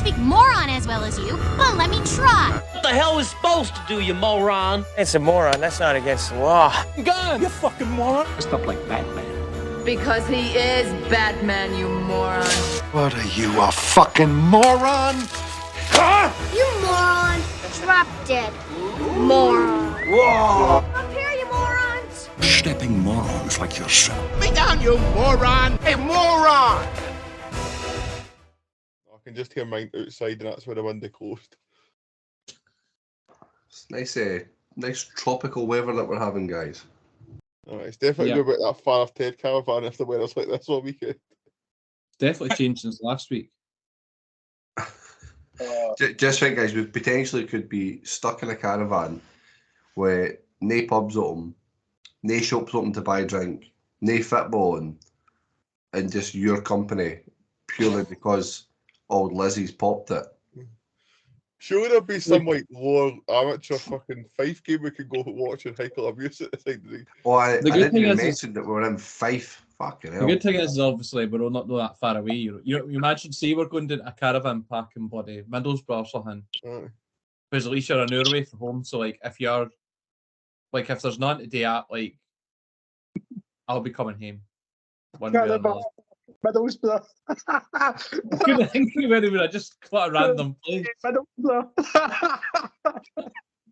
speak moron as well as you, but let me try. What the hell is supposed to do, you moron? It's a moron. That's not against the law. Gun! You fucking moron! Stuff like Batman. Because he is Batman, you moron. What are you, a fucking moron? You moron. Drop dead. Moron. Whoa! Up here, you morons. Stepping morons like yourself. Me down, you moron! Hey, moron! I can just hear mine outside, and that's where the window closed. It's nice tropical weather that we're having, guys. It's definitely about that far off Ted caravan if the weather's like this all weekend. Definitely changed since last week. Just think, guys, we potentially could be stuck in a caravan where no pubs open, no shops open to buy a drink, no football on, and just your company purely because old Lizzie's popped it. Sure, there'll be some like lower amateur fucking Fife game we could go watch and heckle abuse at the side of the. Oh, I didn't even mention that we were in Fife. Fucking hell. The good thing is obviously we're not that far away. You imagine, say we're going to a caravan park in bloody Middlesbrough or something. Because at least you're an hour away from home. So like if you're like if there's none today, like I'll be coming home. One way or another. Middlesbrough. I couldn't think of anywhere. I just got a random place. Middlesbrough.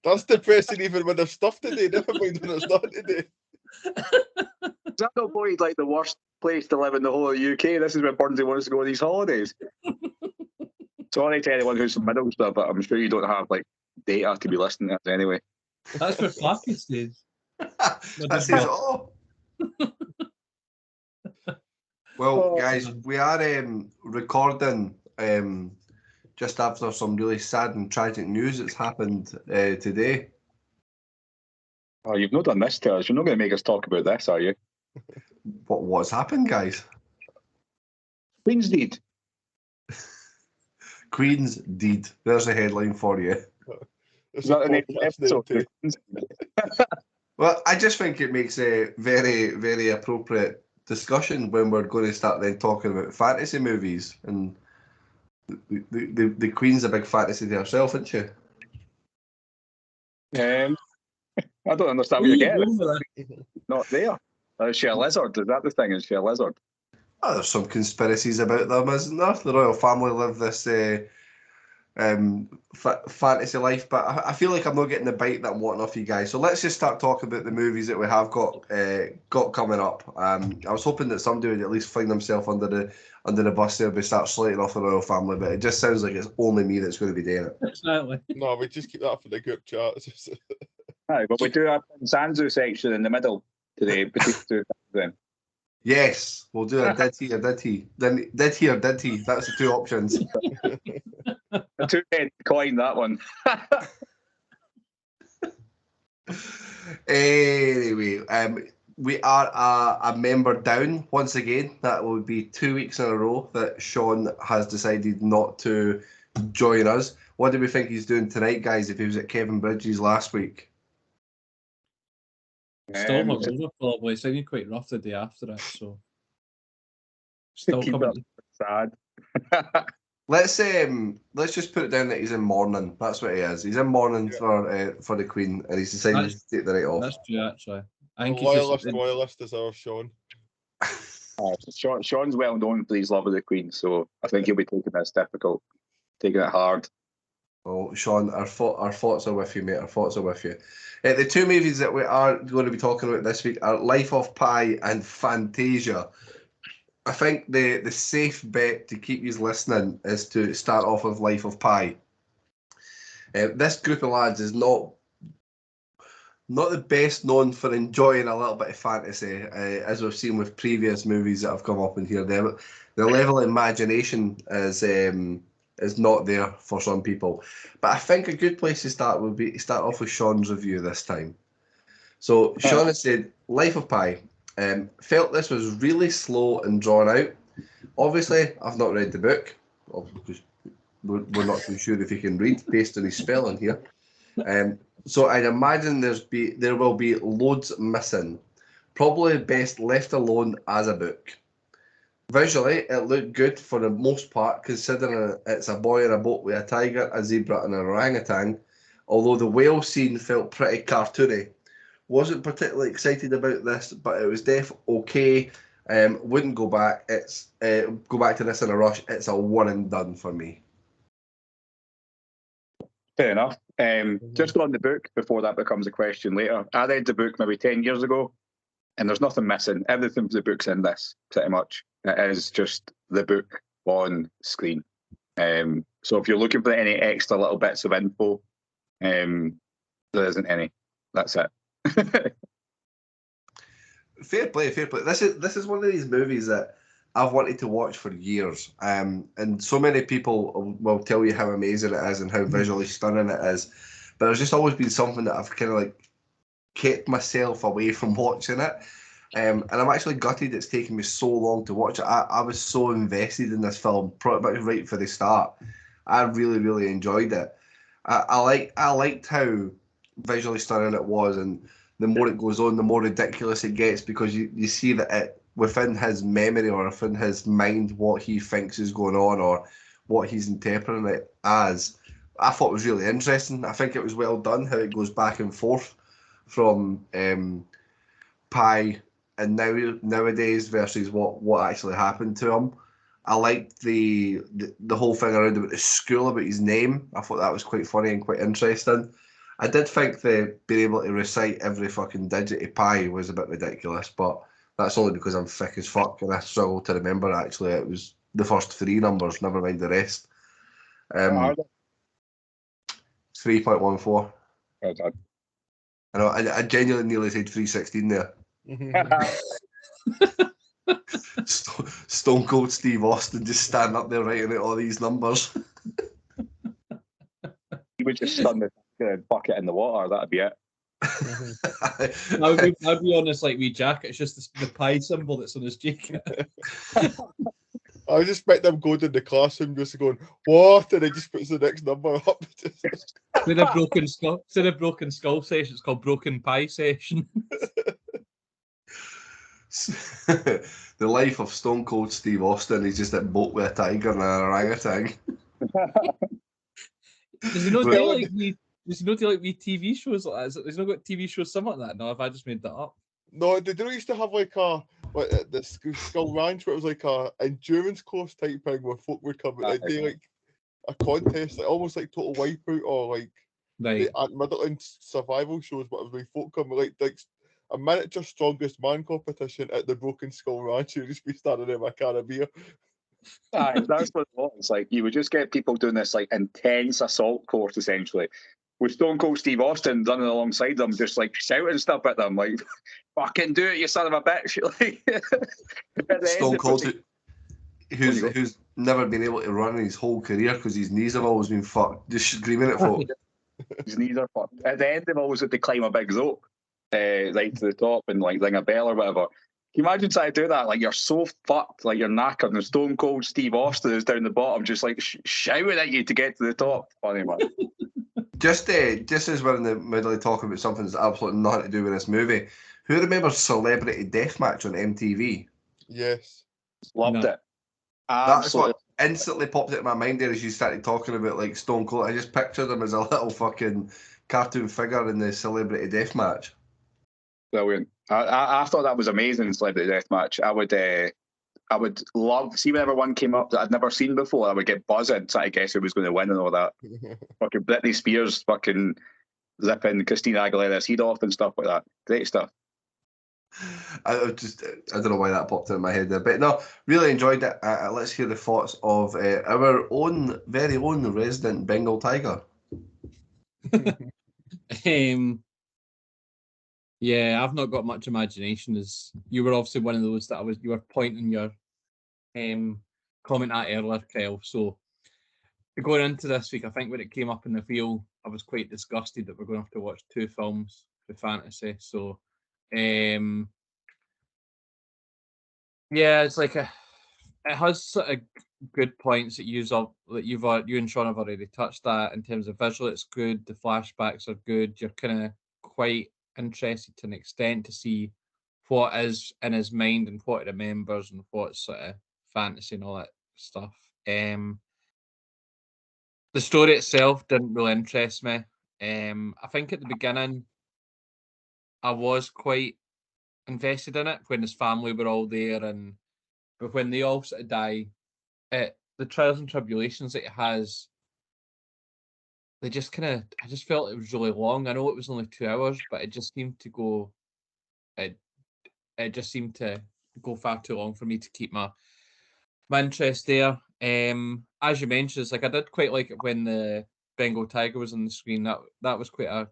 That's depressing even when there's stuff today, never mind when it's not today. Is that not point like the worst place to live in the whole of the UK? This is where Burnsy wants to go on these holidays. Sorry to anyone who's from Middlesbrough, but I'm sure you don't have like data to be listening to us anyway. That's where Flappy stays. That says all. Well, guys, we are recording just after some really sad and tragic news that's happened today. Oh, you've not done this to us. You're not going to make us talk about this, are you? What's happened, guys? Queen's deed. Queen's deed. There's a headline for you. Is that the name of the episode? Well, I just think it makes a very, very appropriate discussion when we're going to start then talking about fantasy movies. And the Queen's a big fantasy to herself, isn't she? I don't understand what you're getting. Not there. Is she a lizard? Is that the thing? Is she a lizard? Oh, there's some conspiracies about them, isn't there? The royal family live this fantasy life, but I feel like I'm not getting the bite that I'm wanting off you guys. So let's just start talking about the movies that we have got coming up. I was hoping that somebody would at least find themselves under the bus there and start slating off the royal family, but it just sounds like it's only me that's going to be doing it. Exactly. No, we just keep that for the group chat. Aye, but we do have a Sanzu section in the middle today between two of them. Yes, we'll do a did he or did he. Then did he or did he. That's the two options. A 2 cent coin, that one. Anyway, we are a member down once again. That will be 2 weeks in a row that Sean has decided not to join us. What do we think he's doing tonight, guys, if he was at Kevin Bridges last week? Still not over, probably. It's been quite rough the day after it, so still coming. Sad. Let's just put it down that he's in mourning. That's what he is. He's in mourning for the Queen, and he's decided to take the night off. That's true, actually. I think loyalist is our Sean. Sean's well known for his love of the Queen, so I think he'll be taking this difficult, taking it hard. Oh, Sean, our thoughts are with you, mate. Our thoughts are with you. The two movies that we are going to be talking about this week are Life of Pi and Fantasia. I think the safe bet to keep you listening is to start off with Life of Pi. This group of lads is not the best known for enjoying a little bit of fantasy, as we've seen with previous movies that have come up in here. The level of imagination is not there for some people. But I think a good place to start would be to start off with Sean's review this time. So Sean has said, Life of Pi. Felt this was really slow and drawn out. Obviously, I've not read the book. Because we're not too sure if he can read based on his spelling here. So I'd imagine there will be loads missing. Probably best left alone as a book. Visually, it looked good for the most part, considering it's a boy in a boat with a tiger, a zebra, and an orangutan. Although the whale scene felt pretty cartoony. Wasn't particularly excited about this, but it was okay. Wouldn't go back. It's go back to this in a rush. It's a one and done for me. Fair enough. Just on the book before that becomes a question later. I read the book maybe 10 years ago, and there's nothing missing. Everything from the book's in this, pretty much. It is just the book on screen. So if you're looking for any extra little bits of info, there isn't any. That's it. Fair play, fair play. This is one of these movies that I've wanted to watch for years. And so many people will tell you how amazing it is and how visually stunning it is. But it's just always been something that I've kind of like kept myself away from watching it. And I'm actually gutted it's taken me so long to watch it. I was so invested in this film pretty much right for the start. I really, really enjoyed it. I liked how visually stunning it was, and the more it goes on, the more ridiculous it gets, because you see that it within his memory or within his mind what he thinks is going on or what he's interpreting it as. I thought it was really interesting. I think it was well done how it goes back and forth from Pi and nowadays versus what actually happened to him. I liked the whole thing around about the school, about his name. I thought that was quite funny and quite interesting. I did think that being able to recite every fucking digit of pi was a bit ridiculous, but that's only because I'm thick as fuck and I struggle to remember actually. It was the first three numbers, never mind the rest. 3.14. Well done. I know, I genuinely nearly said 316 there. Stone Cold Steve Austin just standing up there writing out all these numbers. He would just stand the bucket in the water, that'd be it. I'd be honest, like wee jacket, it's just the pi symbol that's on his jacket. I just expect them going to the classroom just going, what? And it just puts the next number up. Instead of broken skull session, it's called broken pie session. The life of Stone Cold Steve Austin is just a boat with a tiger and an orangutan. Does he not do like wee TV shows like that? He's not got TV shows something like that. No, have I just made that up? No, they don't used to have like the Skull Ranch where it was like a endurance course type thing where folk would come and do like a contest, like almost like Total Wipeout or like the Aunt Middleton survival shows, but it was like folk come like a miniature strongest man competition at the Broken Skull Ranch. You'd just be standing there with a can of beer. That's what it was. Like, you would just get people doing this like intense assault course essentially, with Stone Cold Steve Austin running alongside them, just like shouting stuff at them, like "Fucking do it, you son of a bitch!" Like Stone Cold, who's never been able to run in his whole career because his knees have always been fucked, just screaming at folk. His knees are fucked. At the end, they've always had to climb a big rope, right to the top and like ring a bell or whatever. Can you imagine trying to do that? Like, you're so fucked, like you're knackered, and Stone Cold Steve Austin is down the bottom, just like shouting at you to get to the top. Funny, man. Just as we're in the middle of talking about something that's absolutely nothing to do with this movie, who remembers Celebrity Deathmatch on MTV? Yes. Loved it. That's what instantly popped into my mind there as you started talking about like Stone Cold. I just pictured him as a little fucking cartoon figure in the Celebrity Deathmatch. Brilliant. I thought that was amazing in Celebrity Deathmatch. I would love, see whenever one came up that I'd never seen before, I would get buzzing trying to guess who was going to win and all that. Fucking Britney Spears fucking zipping Christina Aguilera's head off and stuff like that. Great stuff. I don't know why that popped into my head there, but no, really enjoyed it. Let's hear the thoughts of our very own resident Bengal tiger. Yeah, I've not got much imagination. As you were obviously one of those that you were pointing your comment at earlier, Kyle. So going into this week, I think when it came up in the field, I was quite disgusted that we're going to have to watch two films for fantasy. So yeah, it's like it has sort of good points that you and Sean have already touched that in terms of visual. It's good. The flashbacks are good. You're kind of quite interested to an extent to see what is in his mind and what he remembers and what's sort of fantasy and all that stuff. The story itself didn't really interest me. I think at the beginning I was quite invested in it when his family were all there, but when they all sort of die, the trials and tribulations that it has, I just felt it was really long. I know it was only 2 hours, but it just seemed to go. It just seemed to go far too long for me to keep my interest there. As you mentioned, it's like I did quite like it when the Bengal tiger was on the screen. That was quite a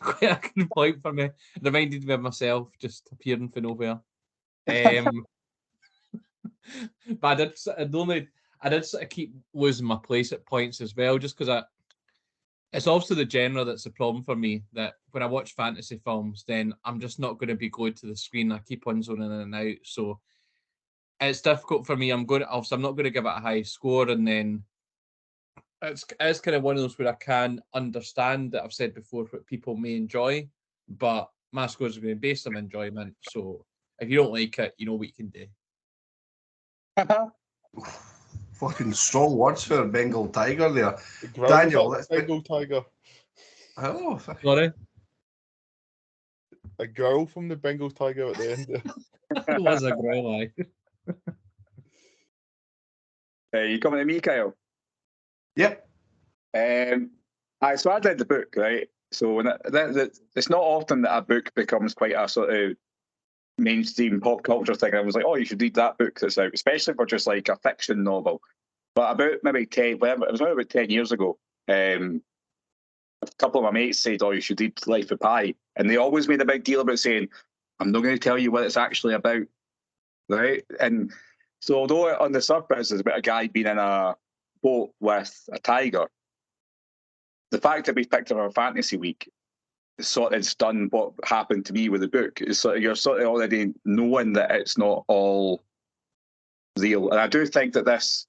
quite a good point for me. It reminded me of myself just appearing from nowhere. But I did sort of keep losing my place at points as well, just because it's also the genre that's the problem for me. That when I watch fantasy films, then I'm just not going to be glued to the screen. I keep on zoning in and out, so it's difficult for me. I'm not going to give it a high score, and then it's kind of one of those where I can understand that I've said before what people may enjoy, but my scores are going to be based on enjoyment. So if you don't like it, you know what you can do. Fucking strong words for a Bengal tiger there. Daniel, that's Bengal tiger. Oh, sorry. A girl from the Bengal tiger at the end. It was a girl, You coming to me, Kyle? Yep. So I read the book, right? So when it's not often that a book becomes quite a sort of mainstream pop culture thing. I was like, oh, you should read that book that's out, especially for just like a fiction novel. But about maybe 10, whatever, it was about 10 years ago, a couple of my mates said, oh, you should read Life of Pi. And they always made a big deal about saying, I'm not going to tell you what it's actually about, right? And so although on the surface it's about a guy being in a boat with a tiger, the fact that we picked up our fantasy week sort of done what happened to me with the book. Is sort of, you're sort of already knowing that it's not all real. And I do think that this,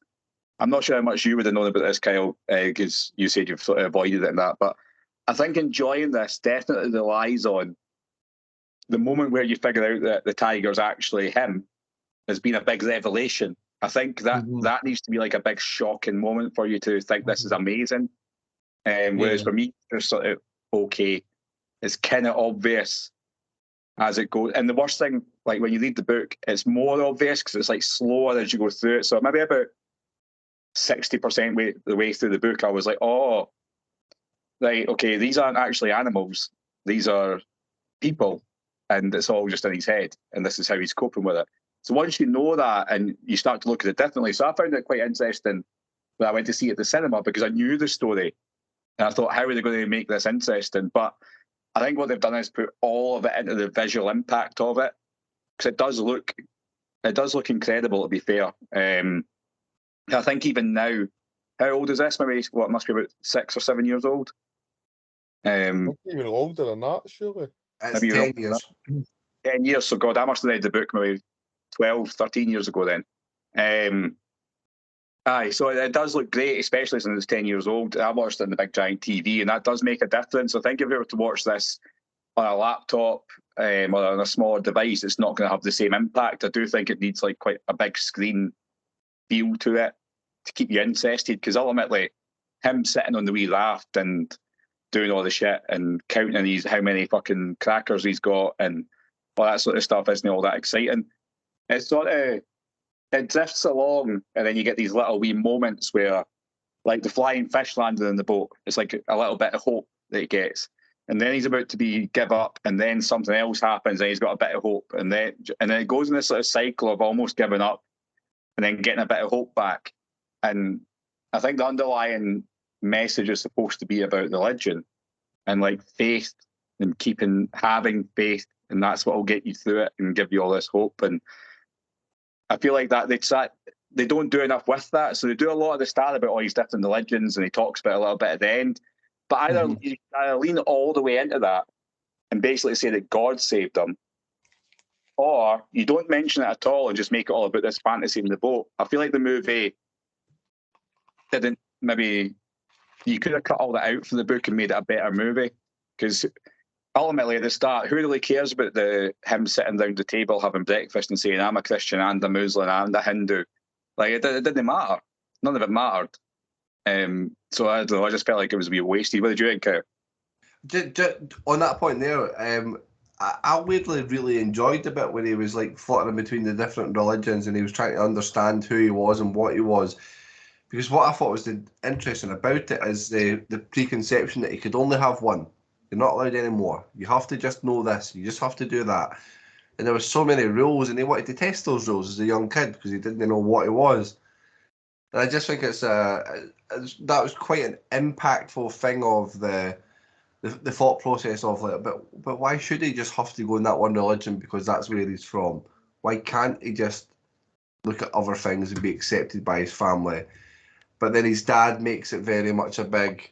I'm not sure how much you would have known about this, Kyle, because you said you've sort of avoided it and that, but I think enjoying this definitely relies on the moment where you figure out that the tiger's actually him has been a big revelation. I think that that needs to be like a big shocking moment for you to think this is amazing. Whereas for me, it's sort of okay. It's kind of obvious as it goes. And the worst thing, like when you read the book, it's more obvious because it's like slower as you go through it. So maybe about 60% the way through the book, I was like, oh, right, okay, these aren't actually animals. These are people. And it's all just in his head. And this is how he's coping with it. So once you know that and you start to look at it differently. So I found it quite interesting when I went to see it at the cinema because I knew the story. And I thought, how are they going to make this interesting? But I think what they've done is put all of it into the visual impact of it, because it does look incredible, to be fair. I think even now, how old is this? Maybe it must be about 6 or 7 years old. Not even older than that, surely. It's 10 years. 10 years. So God, I must have read the book maybe 12, 13 years ago then. So it does look great, especially since it's 10 years old. I watched it on the big giant TV, and that does make a difference. I think if you were to watch this on a laptop or on a smaller device, it's not going to have the same impact. I do think it needs like quite a big screen feel to it to keep you interested, because ultimately him sitting on the wee raft and doing all the shit and counting how many fucking crackers he's got and all that sort of stuff isn't all that exciting. It's sort of, it drifts along, and then you get these little wee moments where, like the flying fish landing in the boat, it's like a little bit of hope that he gets. And then he's about to give up, and then something else happens, and he's got a bit of hope. And then it goes in this sort of cycle of almost giving up and then getting a bit of hope back. And I think the underlying message is supposed to be about religion and like faith and having faith, and that's what will get you through it and give you all this hope. And I feel like that they don't do enough with that. So they do a lot of the start about all these different religions, and he talks about a little bit at the end. But either you lean all the way into that and basically say that God saved them, or you don't mention it at all and just make it all about this fantasy in the boat. I feel like the movie didn't, maybe you could have cut all that out from the book and made it a better movie, because ultimately at the start, who really cares about him sitting down the table having breakfast and saying, I'm a Christian and a Muslim and a Hindu? Like, it didn't matter. None of it mattered. So I don't know, I just felt like it was a wee wasted. What did you think, Kyle? On that point there, I weirdly really enjoyed the bit when he was like fluttering between the different religions and he was trying to understand who he was and what he was. Because what I thought was interesting about it is the preconception that he could only have one. You're not allowed any more. You have to just know this. You just have to do that. And there was so many rules, and he wanted to test those rules as a young kid because he didn't know what he was. And I just think that was quite an impactful thing of the thought process of like, but why should he just have to go in that one religion because that's where he's from? Why can't he just look at other things and be accepted by his family? But then his dad makes it very much a big,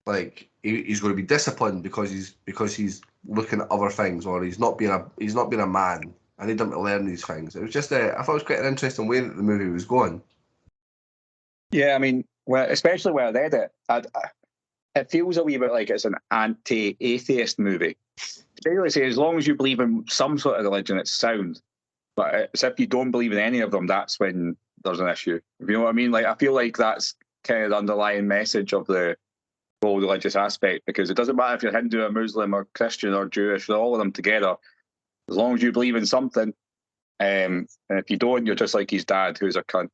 like, he's going to be disciplined because he's looking at other things, or he's not being a man. I need him to learn these things. It was just I thought it was quite an interesting way that the movie was going. Yeah, I mean, especially when I read it, it feels a wee bit like it's an anti-atheist movie. Basically, say as long as you believe in some sort of religion, it's sound. But it's if you don't believe in any of them, that's when there's an issue. You know what I mean? Like, I feel like that's kind of the underlying message of the whole religious aspect, because it doesn't matter if you're Hindu or Muslim or Christian or Jewish, they're all of them together. As long as you believe in something, and if you don't, you're just like his dad, who's a cunt.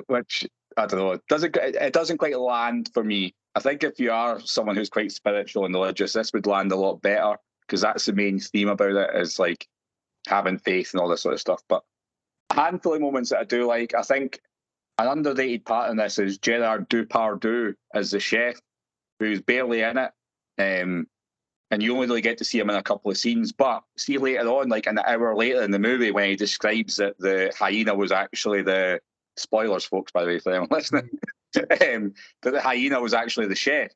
Which, I don't know, it doesn't quite land for me. I think if you are someone who's quite spiritual and religious, this would land a lot better, because that's the main theme about it, is like having faith and all this sort of stuff. But a handful of moments that I do like, I think an underrated part in this is Gerard Depardieu as the chef, who's barely in it. And you only really get to see him in a couple of scenes. But see later on, like an hour later in the movie, when he describes that the hyena was actually the... Spoilers, folks, by the way, for anyone listening. That the hyena was actually the chef.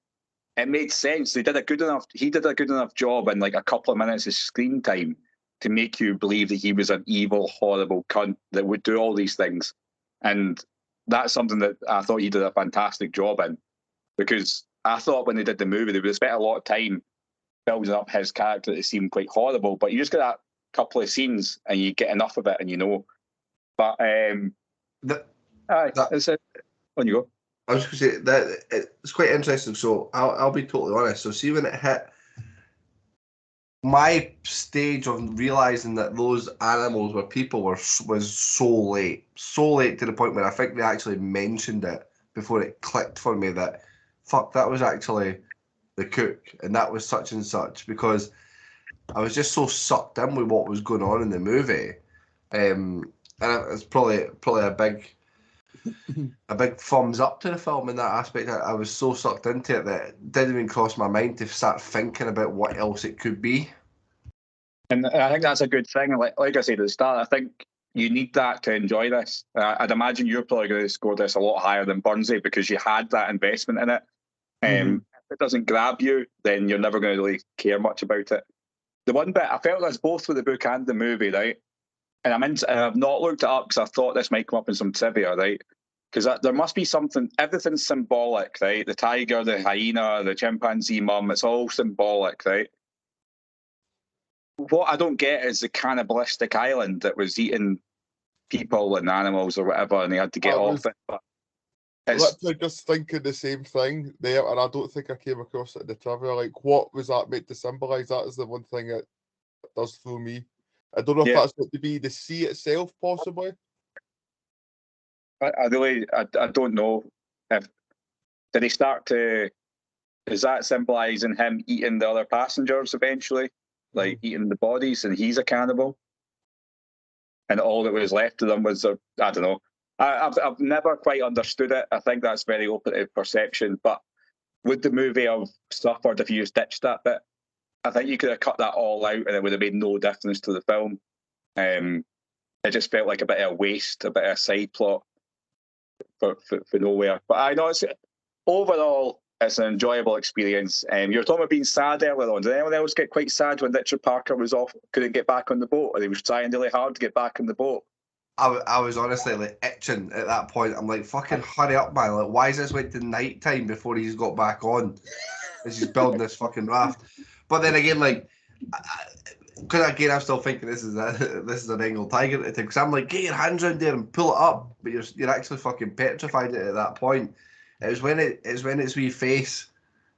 It made sense. He did a good enough job in like a couple of minutes of screen time to make you believe that he was an evil, horrible cunt that would do all these things. And that's something that I thought he did a fantastic job in. Because I thought when they did the movie, they would have spent a lot of time building up his character that seemed quite horrible. But you just get that couple of scenes and you get enough of it and you know. But it's on you go. I was going to say that it's quite interesting. So I'll be totally honest. So see, when it hit my stage of realizing that those animals were people was so late to the point where I think they actually mentioned it before it clicked for me that fuck, that was actually the cook and that was such and such, because I was just so sucked in with what was going on in the movie. And it's probably a big thumbs up to the film in that aspect. I was so sucked into it that it didn't even cross my mind to start thinking about what else it could be. And I think that's a good thing. Like I said at the start, I think you need that to enjoy this. I'd imagine you're probably going to score this a lot higher than Burnsy because you had that investment in it. If it doesn't grab you, then you're never going to really care much about it. The one bit, I felt this both with the book and the movie, right? And I've not looked it up because I thought this might come up in some trivia, right? Because there must be something, everything's symbolic, right? The tiger, the hyena, the chimpanzee mum, it's all symbolic, right? What I don't get is the cannibalistic island that was eating people and animals or whatever, and they had to get off it. But literally just thinking the same thing there, and I don't think I came across it in the trivia. Like, what was that meant to symbolise? That is the one thing that does through me. I don't know if that's meant to be the sea itself, possibly. I don't know. Did he start to... Is that symbolising him eating the other passengers eventually? Like eating the bodies, and he's a cannibal? And all that was left of them was, I don't know. I've never quite understood it. I think that's very open to perception. But would the movie have suffered if you just ditched that bit? I think you could have cut that all out and it would have made no difference to the film. It just felt like a bit of a waste, a bit of a side plot for nowhere. But I know overall, it's an enjoyable experience. You're talking about being sad earlier on. Did anyone else get quite sad when Richard Parker was off, couldn't get back on the boat, or he was trying really hard to get back on the boat? I was honestly like itching at that point. I'm like, fucking hurry up, man. Like, why is this wait to night time before he's got back on? as he's building this fucking raft. But then again, like, because again, I'm still thinking this is an Bengal tiger to take. Because I'm like, get your hands around there and pull it up, but you're actually fucking petrified at that point. It's when its wee face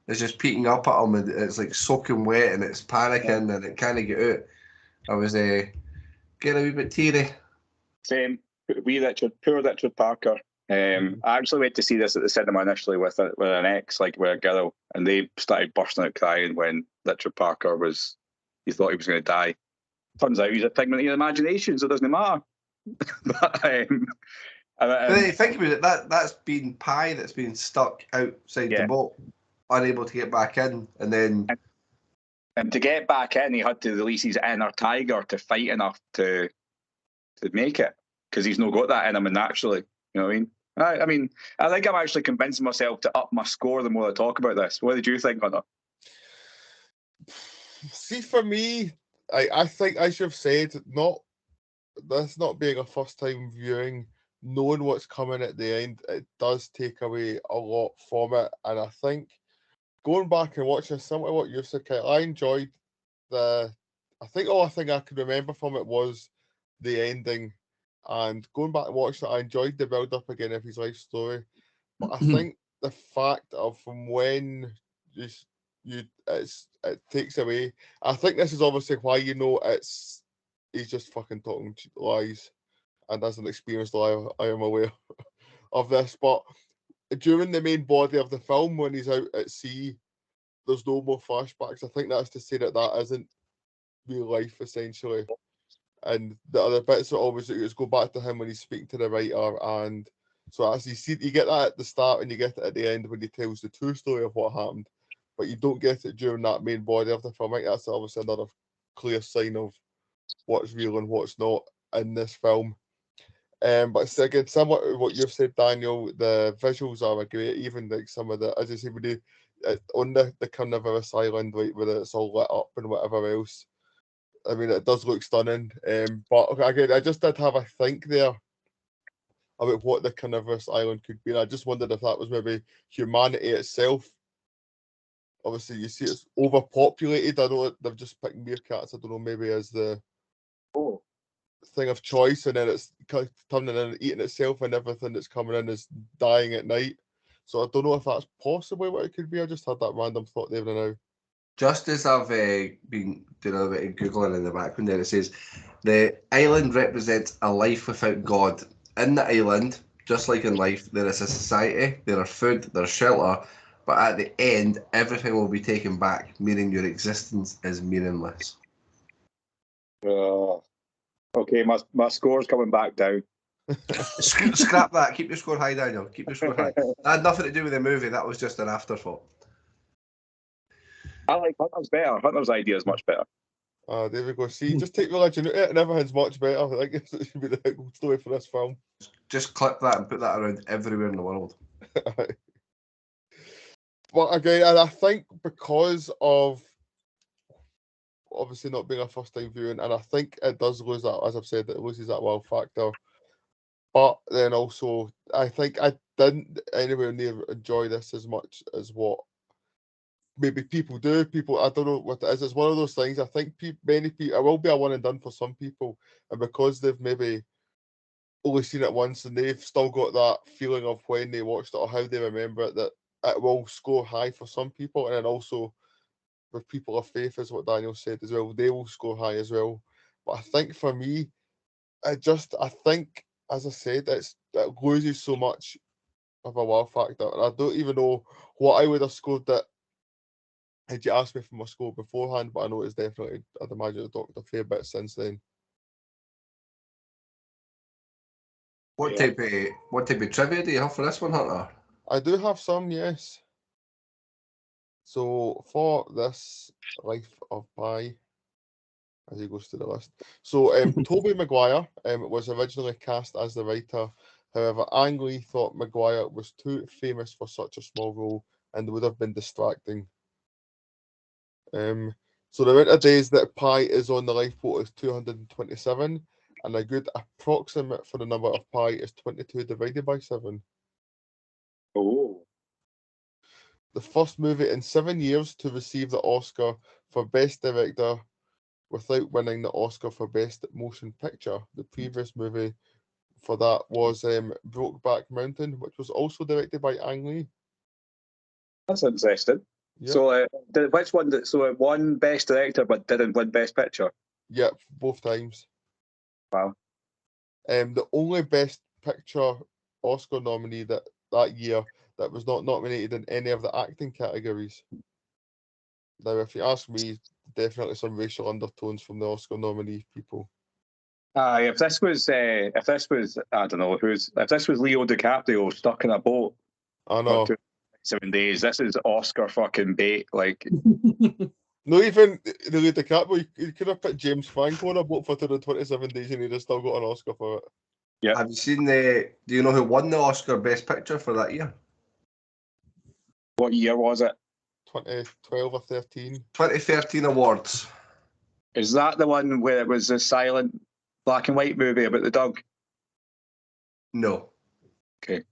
is just peeking up at him and it's like soaking wet and it's panicking and it can't get out. I was getting a wee bit teary. Same. Poor Richard Parker. I actually went to see this at the cinema initially with an ex, like with a girl, and they started bursting out crying when Richard Parker he thought he was going to die. Turns out he's a figment of your imagination, so it doesn't matter. But think about it, that's been Pie that's been stuck outside the boat, unable to get back in, and then... And to get back in, he had to release his inner tiger to fight enough to make it, because he's not got that in him naturally. You know what I mean? I mean, I think I'm actually convincing myself to up my score the more I talk about this. What did you think, Hunter? See, for me, I think I should have said this not being a first time viewing, knowing what's coming at the end, it does take away a lot from it. And I think going back and watching similar to what you said, Kyle, I enjoyed I think the only thing I can remember from it was the ending. And going back and watching it, I enjoyed the build up again of his life story. But I think the fact of from when it takes away. I think this is obviously why he's just fucking talking lies, and as an experienced liar, I am aware of this. But during the main body of the film, when he's out at sea, there's no more flashbacks. I think that's to say that isn't real life essentially. And the other bits are obviously go back to him when he's speaking to the writer, and so as you get that at the start and you get it at the end when he tells the true story of what happened, but you don't get it during that main body of the film. I think that's obviously another clear sign of what's real and what's not in this film. But again, somewhat what you've said, Daniel, the visuals are great. Even like some of the, as I say, we do on the carnivorous island, like where it's all lit up and whatever else. I mean, it does look stunning. But again, I just did have a think there about what the carnivorous island could be. And I just wondered if that was maybe humanity itself. Obviously, you see it's overpopulated. I know they've just picked meerkats. I don't know, maybe as the thing of choice, and then it's turning in and eating itself, and everything that's coming in is dying at night. So I don't know if that's possibly what it could be. I just had that random thought there now. Just as I've been doing a bit of Googling in the background there, it says the island represents a life without God. In the island, just like in life, there is a society, there are food, there's shelter, but at the end, everything will be taken back, meaning your existence is meaningless. Okay, my score's coming back down. Scrap that. Keep your score high, Daniel. Keep your score high. That had nothing to do with the movie. That was just an afterthought. I like Hunter's better. Hunter's idea is much better. There we go. See, just take religion out and everything's much better. I guess it should be the story for this film. Just clip that and put that around everywhere in the world. But again, and I think because of obviously not being a first time viewing, and I think it does lose that, as I've said, it loses that wow factor. But then also, I think I didn't anywhere near enjoy this as much as what maybe people do. I don't know what it is. It's one of those things. I think many people, it will be a one and done for some people, and because they've maybe only seen it once and they've still got that feeling of when they watched it or how they remember it, that it will score high for some people, and then also with people of faith, is what Daniel said as well, they will score high as well. But I think for me, I think, as I said, it loses so much of a wow factor, and I don't even know what I would have scored that had you asked me for my score beforehand, but I know it's definitely, I'd imagine it's dropped a fair bit since then. What type of trivia do you have for this one, Hunter? I do have some, yes. So for this Life of Pi, as he goes through the list. So Tobey Maguire was originally cast as the writer. However, Ang Lee thought Maguire was too famous for such a small role and would have been distracting. So the amount of days that Pi is on the lifeboat is 227, and a good approximate for the number of Pi is 22 divided by 7. Oh. the first movie in 7 years to receive the Oscar for Best Director without winning the Oscar for Best Motion Picture. The previous movie for that was Brokeback Mountain, which was also directed by Ang Lee. That's interesting. Yep. So, which one? So it won Best Director but didn't win Best Picture. Yep, both times. Wow. The only Best Picture Oscar nominee that year that was not nominated in any of the acting categories. Now, if you ask me, definitely some racial undertones from the Oscar nominee people. If this was, I don't know if this was Leo DiCaprio stuck in a boat I know. for 7 days, this is Oscar fucking bait. Like, No, even Leo DiCaprio, you could have put James Franco on a boat for 27 days and he'd have still got an Oscar for it. yeah. Have you seen do you know who won the Oscar Best Picture for that year? What year was it? 2012 or 13. 2013 awards. Is that the one where it was a silent black and white movie about the dog? No. Okay.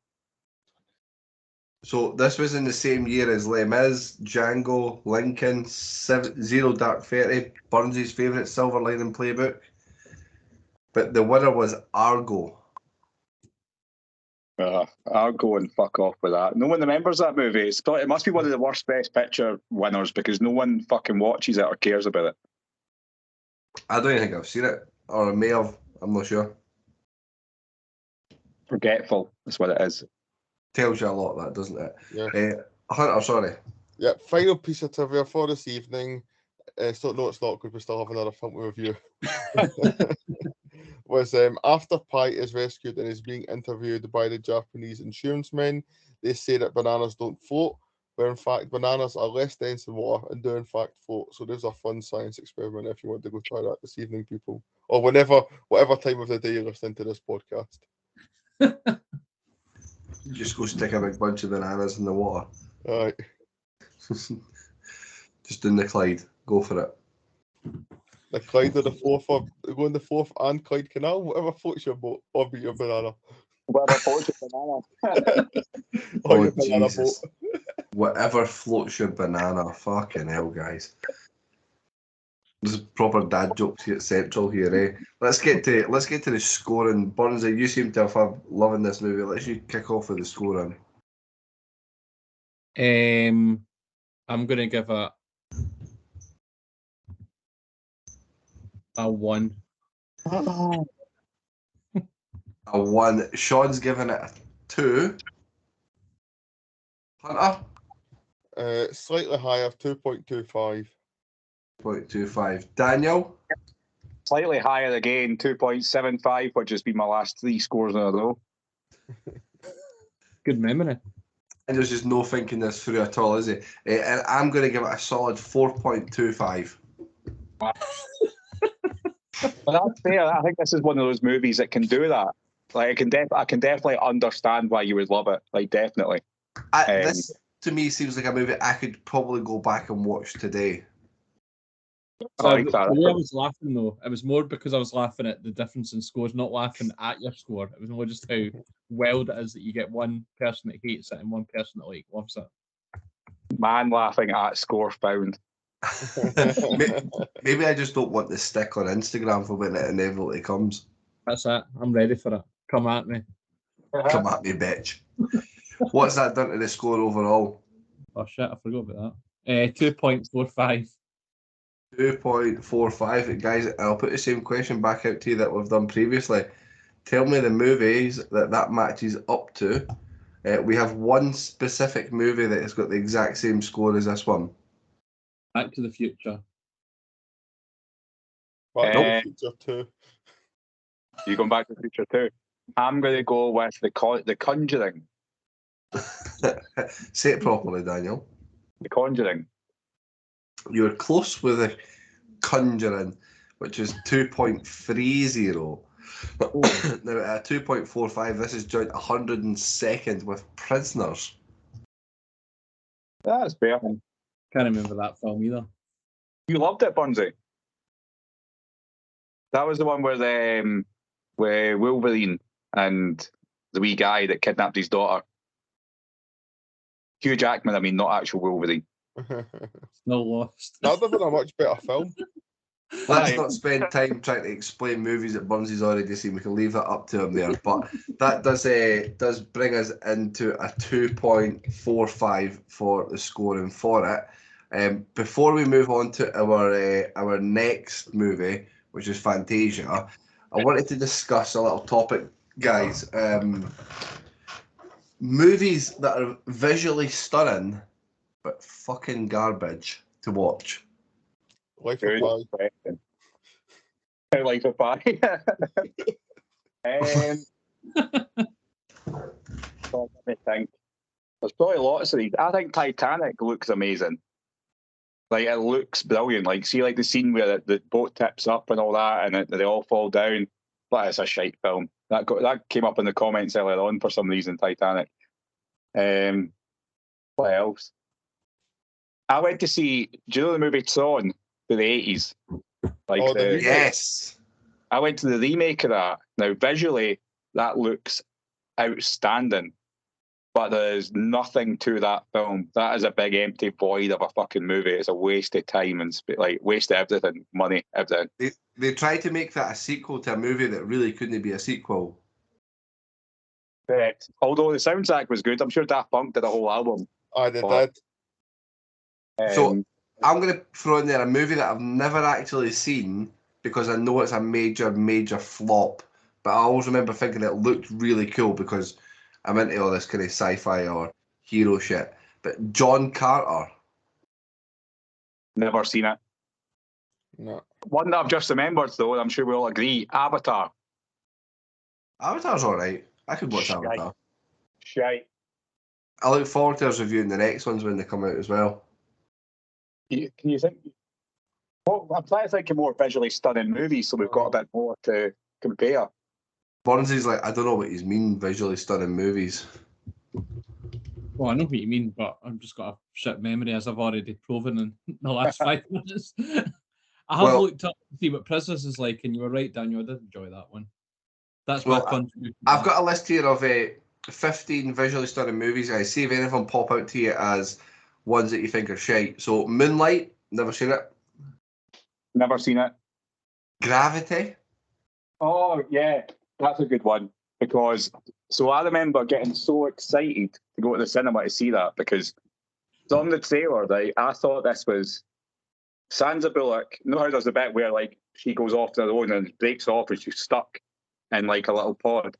So this was in the same year as Les Mis, Django, Lincoln, Zero Dark 30, Burns' favourite Silver Lining Playbook. But the winner was Argo. I'll go and fuck off with that. No one remembers that movie. It must be one of the worst Best Picture winners because no one fucking watches it or cares about it. I don't even think I've seen it, or I may have. I'm not sure. Forgetful is what it is. Tells you a lot, that, doesn't it? Yeah. Hunter, sorry. Yeah, final piece of trivia for this evening. No, it's not because we still have another film review. Was after Pi is rescued and is being interviewed by the Japanese insurance men, they say that bananas don't float, where in fact bananas are less dense than water and do in fact float. So there's a fun science experiment if you want to go try that this evening, people, or whatever time of the day you're listening to this podcast. Just go stick a big bunch of bananas in the water. All right. Just doing the Clyde. Go for it. The Clyde or the Forth, or going the Forth and Clyde Canal, whatever floats your boat, or be your banana. Whatever floats your banana. Or your banana Jesus. boat. Whatever floats your banana. Fucking hell, guys. This is proper dad jokes here at Central here, eh? Let's get to the scoring. Burnsy, you seem to have loving this movie. Let's you kick off with the scoring. I'm gonna give it a 1. A 1. Sean's giving it a 2. Hunter? Slightly higher, 2.25. 0.25. Daniel? Slightly higher again, 2.75, which has been my last 3 scores in a row. Good memory. And there's just no thinking this through at all, is it? And I'm going to give it a solid 4.25. Well, that's fair. I think this is one of those movies that can do that. Like, I can definitely understand why you would love it. Like, definitely. This, to me, seems like a movie I could probably go back and watch today. So the way I was laughing, though, it was more because I was laughing at the difference in scores, not laughing at your score. It was more just how wild it is that you get one person that hates it and one person that like loves it. Man laughing at score found. Maybe I just don't want the stick on Instagram for when it inevitably comes. That's it. I'm ready for it. Come at me. Come at me, bitch. What's that done to the score overall? Oh shit, I forgot about that. 2.45. 2.45. Guys, I'll put the same question back out to you that we've done previously. Tell me the movies that matches up to. We have one specific movie that has got the exact same score as this one. Back to the Future. Back to the Future 2. You going Back to the Future 2? I'm going to go with the Conjuring. Say it properly, Daniel. The Conjuring. You were close with the Conjuring, which is 2.30. Now at 2.45, this is joint 102nd with Prisoners. That's fair. Can't remember that film either. You loved it, Burnsy. That was the one where Wolverine and the wee guy that kidnapped his daughter. Hugh Jackman, I mean, not actual Wolverine. No lost. That'd have been a much better film. Let's not spend time trying to explain movies that Burnsy's already seen. We can leave that up to him there. But that does bring us into a 2.45 for the scoring for it. Before we move on to our next movie, which is Fantasia, I wanted to discuss a little topic, guys. Movies that are visually stunning but fucking garbage to watch. Life of Pi. Life of Pi. Let me think. There's probably lots of these. I think Titanic looks amazing. Like, it looks brilliant. Like, see, like the scene where the boat tips up and all that, and they all fall down. But it's a shite film. That came up in the comments earlier on for some reason. Titanic. What else? I went to see. Do you know the movie Tron for the 80s? Like yes. I went to the remake of that. Now, visually, that looks outstanding. But there's nothing to that film. That is a big empty void of a fucking movie. It's a waste of time and waste of everything, money, everything. They tried to make that a sequel to a movie that really couldn't be a sequel. Correct. Although the soundtrack was good, I'm sure Daft Punk did a whole album. I did that. So I'm going to throw in there a movie that I've never actually seen because I know it's a major, major flop. But I always remember thinking it looked really cool because I'm into all this kind of sci-fi or hero shit. But John Carter. Never seen it. No. One that I've just remembered, though, and I'm sure we all agree, Avatar. Avatar's alright. I could watch Avatar. Shite. I look forward to us reviewing the next ones when they come out as well. Can you think? Well, I'm trying to think of more visually stunning movies, so we've got a bit more to compare. Burnsy's like, I don't know what you mean, visually stunning movies. Well, I know what you mean, but I've just got a shit memory, as I've already proven in the last 5 minutes. I have looked up to see what Prisoners is like, and you were right, Daniel. I did enjoy that one. That's my contribution. I've got a list here of 15 visually stunning movies, guys. See if any of them pop out to you as ones that you think are shite. So, Moonlight, never seen it. Never seen it. Gravity. Oh, yeah. That's a good one. Because, so I remember getting so excited to go to the cinema to see that because on the trailer, right, I thought this was Sandra Bullock. You know how there's the bit where, like, she goes off to the road and breaks off and she's stuck in, like, a little pod.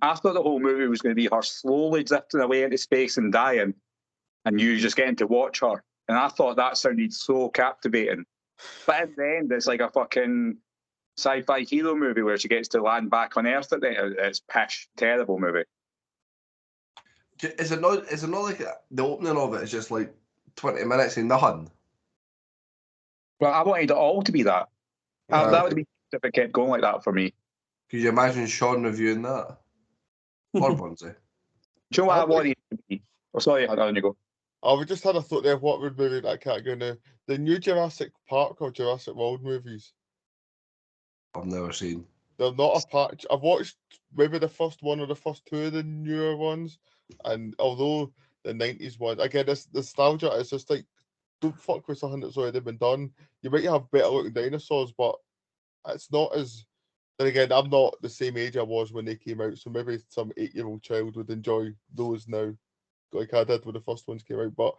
I thought the whole movie was going to be her slowly drifting away into space and dying, and you just getting to watch her. And I thought that sounded so captivating. But in the end, it's like a fucking sci-fi hero movie where she gets to land back on Earth at the end. It's pish, terrible movie. Is it not like the opening of it is just like 20 minutes and nothing? Well, I wanted it all to be that. That would be if it kept going like that for me. Could you imagine Sean reviewing that? Or Bunsey? Do you know what I wanted it to be? Oh, sorry, on you go. We just had a thought there. What would movie that category now? The new Jurassic Park or Jurassic World movies? I've never seen. They're not a patch. I've watched maybe the first one or the first two of the newer ones, and although the 90s one, again, this nostalgia is just like, don't fuck with something that's already been done. You might have better looking dinosaurs, but it's not as. Then again, I'm not the same age I was when they came out, so maybe some 8-year-old child would enjoy those now, like I did when the first ones came out. But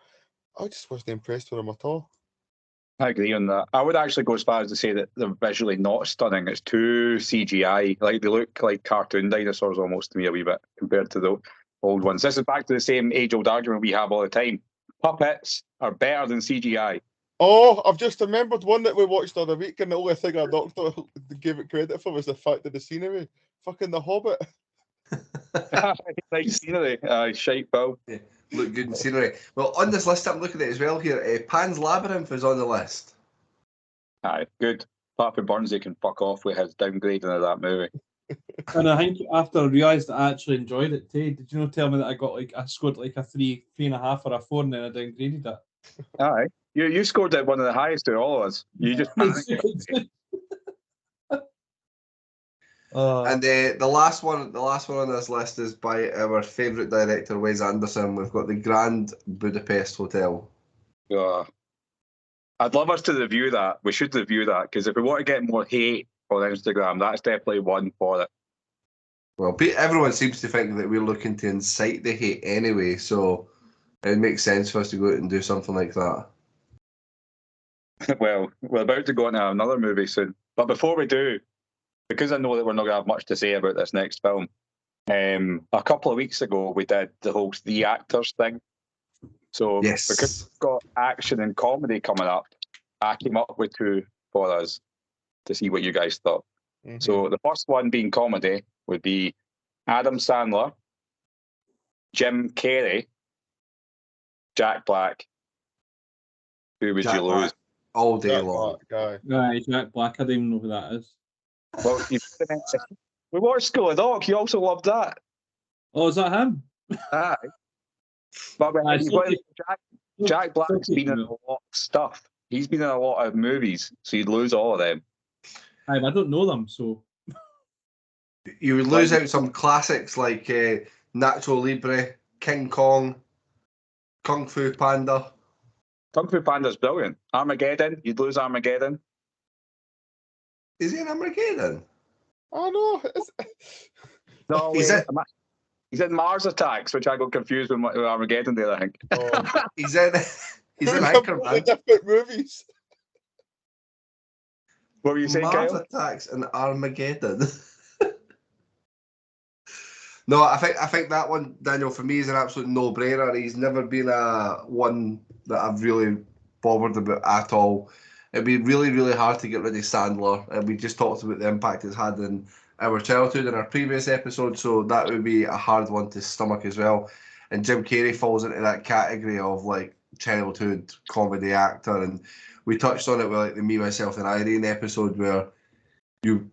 I just wasn't impressed with them at all. I agree on that. I would actually go as far as to say that they're visually not stunning. It's too CGI. Like, they look like cartoon dinosaurs almost to me a wee bit compared to the old ones. This is back to the same age-old argument we have all the time. Puppets are better than CGI. Oh, I've just remembered one that we watched the other week, and the only thing I gave it credit for was the fact of the scenery. Fucking The Hobbit. Nice scenery. Shite film. Yeah, look good in scenery. Well, on this list I'm looking at as well here, Pan's Labyrinth is on the list. Aye, good. Apart from Burnsy can fuck off with his downgrading of that movie. And I think after I realised that I actually enjoyed it too, did you not tell me that I scored like a 3.5 or a 4 and then I downgraded it? Aye. You scored it one of the highest to all of us. You just And the last one on this list is by our favourite director, Wes Anderson. We've got the Grand Budapest Hotel. I'd love us to review that. We should review that, because if we want to get more hate on Instagram, that's definitely one for it. Well, everyone seems to think that we're looking to incite the hate anyway, so it makes sense for us to go out and do something like that. Well, we're about to go into another movie soon. But before we do, because I know that we're not going to have much to say about this next film, a couple of weeks ago we did the whole Three Actors thing. So Yes. Because we've got action and comedy coming up, I came up with two for us to see what you guys thought. Mm-hmm. So the first one being comedy would be Adam Sandler, Jim Carrey, Jack Black. Who would you lose? All day Jack long. Black, guy. Right, Jack Black. I don't even know who that is. Well, we watched School of Rock. You also loved that. Oh, is that him? Aye. But Aye, Jack Black's been in a lot of stuff. He's been in a lot of movies, so you'd lose all of them. Aye, I don't know them, so. You would lose out some classics like Nacho Libre, King Kong, Kung Fu Panda. Kung Fu Panda's brilliant. Armageddon, you'd lose Armageddon. Is he in Armageddon? Oh no, No, He's he's in Mars Attacks, which I got confused with Armageddon there, I think. Oh. He's in Anchorman. Different movies. What were you saying, Mars Kyle? Attacks and Armageddon. No, I think that one, Daniel, for me is an absolute no-brainer. He's never been one that I've really bothered about at all. It'd be really, really hard to get rid of Sandler. And we just talked about the impact it's had in our childhood in our previous episode, so that would be a hard one to stomach as well. And Jim Carrey falls into that category of like childhood comedy actor, and we touched on it with like the Me, Myself and Irene episode where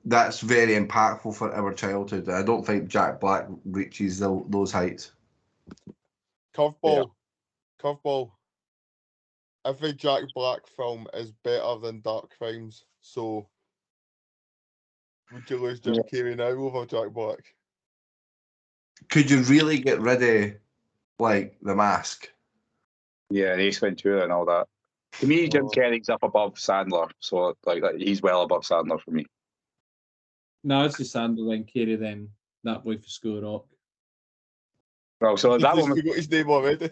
that's very impactful for our childhood. I don't think Jack Black reaches those heights. Curveball. Every Jack Black film is better than Dark Crimes, so would you lose Jim Carrey now over Jack Black? Could you really get rid of like The Mask? Yeah, Ace Ventura and all that. To me, Jim Carrey's up above Sandler, so like he's well above Sandler for me. No, it's the Sandler, then Carey, then That Boy for School of Rock. Well, so that one. We got his name already.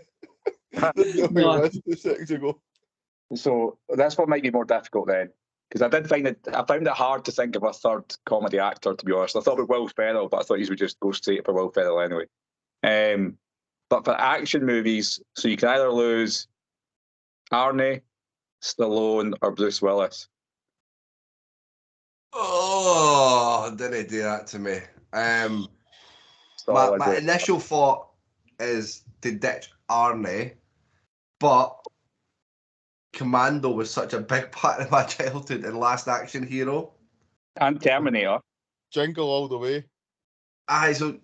No. 2 seconds ago. So that's what might be more difficult then, because I found it hard to think of a third comedy actor. To be honest, I thought about Will Ferrell, but I thought he would just go straight for Will Ferrell anyway. But for action movies, so you can either lose Arnie, Stallone, or Bruce Willis. Oh, didn't do that to me. My initial thought is to ditch Arnie, but Commando was such a big part of my childhood and Last Action Hero. And Terminator. Jingle All the Way. Aye, so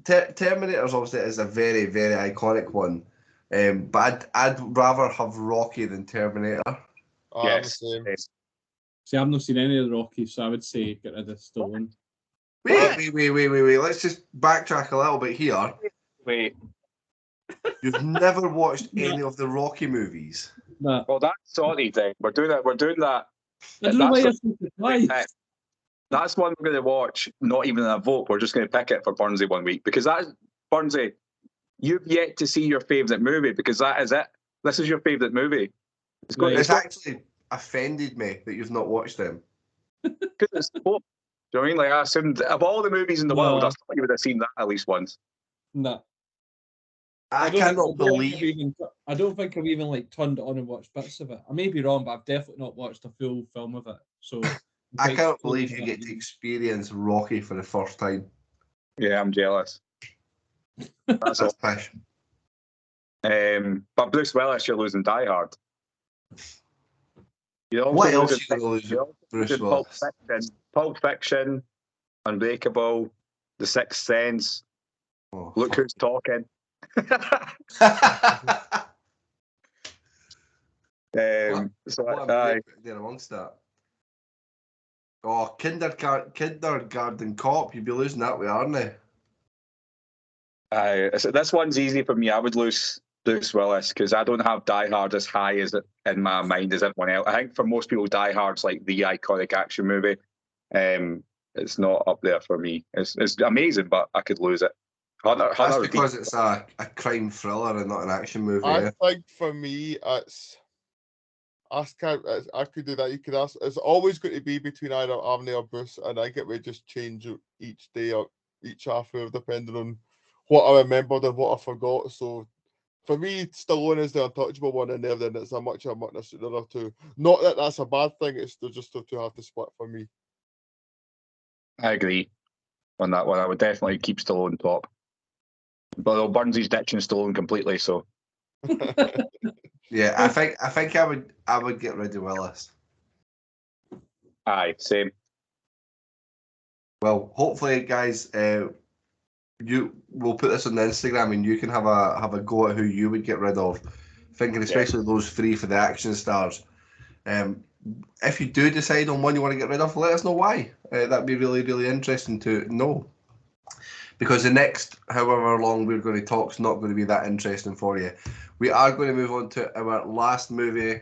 Terminator's obviously is a very, very iconic one. But I'd rather have Rocky than Terminator. Oh, Yes. I'm the same. See, I've not seen any of the Rockies, so I would say get rid of Stallone. Wait. Let's just backtrack a little bit here. Wait. You've never watched any of the Rocky movies? No. Well, that's sorry thing. We're doing that. I don't know why you're so surprised. That's one we're going to watch. Not even in a vote. We're just going to pick it for Burnsy one week, because Burnsy, you've yet to see your favourite movie, because that is it. This is your favourite movie. It's actually offended me that you've not watched them. Because it's sport. Do you know what I mean? Like, I assumed of all the movies in the world, I thought you would have seen that at least once. No. I cannot believe. I don't think I've even like turned it on and watched bits of it. I may be wrong, but I've definitely not watched a full film of it. So I can't believe you get to experience Rocky for the first time. Yeah, I'm jealous. That's all. Pish. But Bruce Willis, you're losing Die Hard. What else are you going to lose? Bruce Willis? Pulp Fiction, Unbreakable, The Sixth Sense. Oh, Look Who's Talking. What there amongst that? Oh, kindergarten cop. You'd be losing that way, aren't they? So this one's easy for me. I would lose Bruce Willis because I don't have Die Hard as high as it in my mind as everyone else. I think for most people, Die Hard's like the iconic action movie. It's not up there for me. It's amazing, but I could lose it. That's because it's a crime thriller and not an action movie. I think for me, I could do that. You could ask. It's always going to be between either Arnie or Bruce, and I get we just change it each day or each half hour depending on what I remembered and what I forgot. So for me, Stallone is the untouchable one in there. Then it's a much muchness to the other two. Not that that's a bad thing. It's just the two have to split for me. I agree on that one. I would definitely keep Stallone top. But Burnsy's ditching Stallone completely, so. Yeah, I think I would get rid of Willis. Aye, same. Well, hopefully, guys, we'll put this on the Instagram and you can have a go at who you would get rid of. Thinking especially those three for the action stars. If you do decide on one you want to get rid of, let us know why. That'd be really, really interesting to know. Because the next however long we're going to talk is not going to be that interesting for you. We are going to move on to our last movie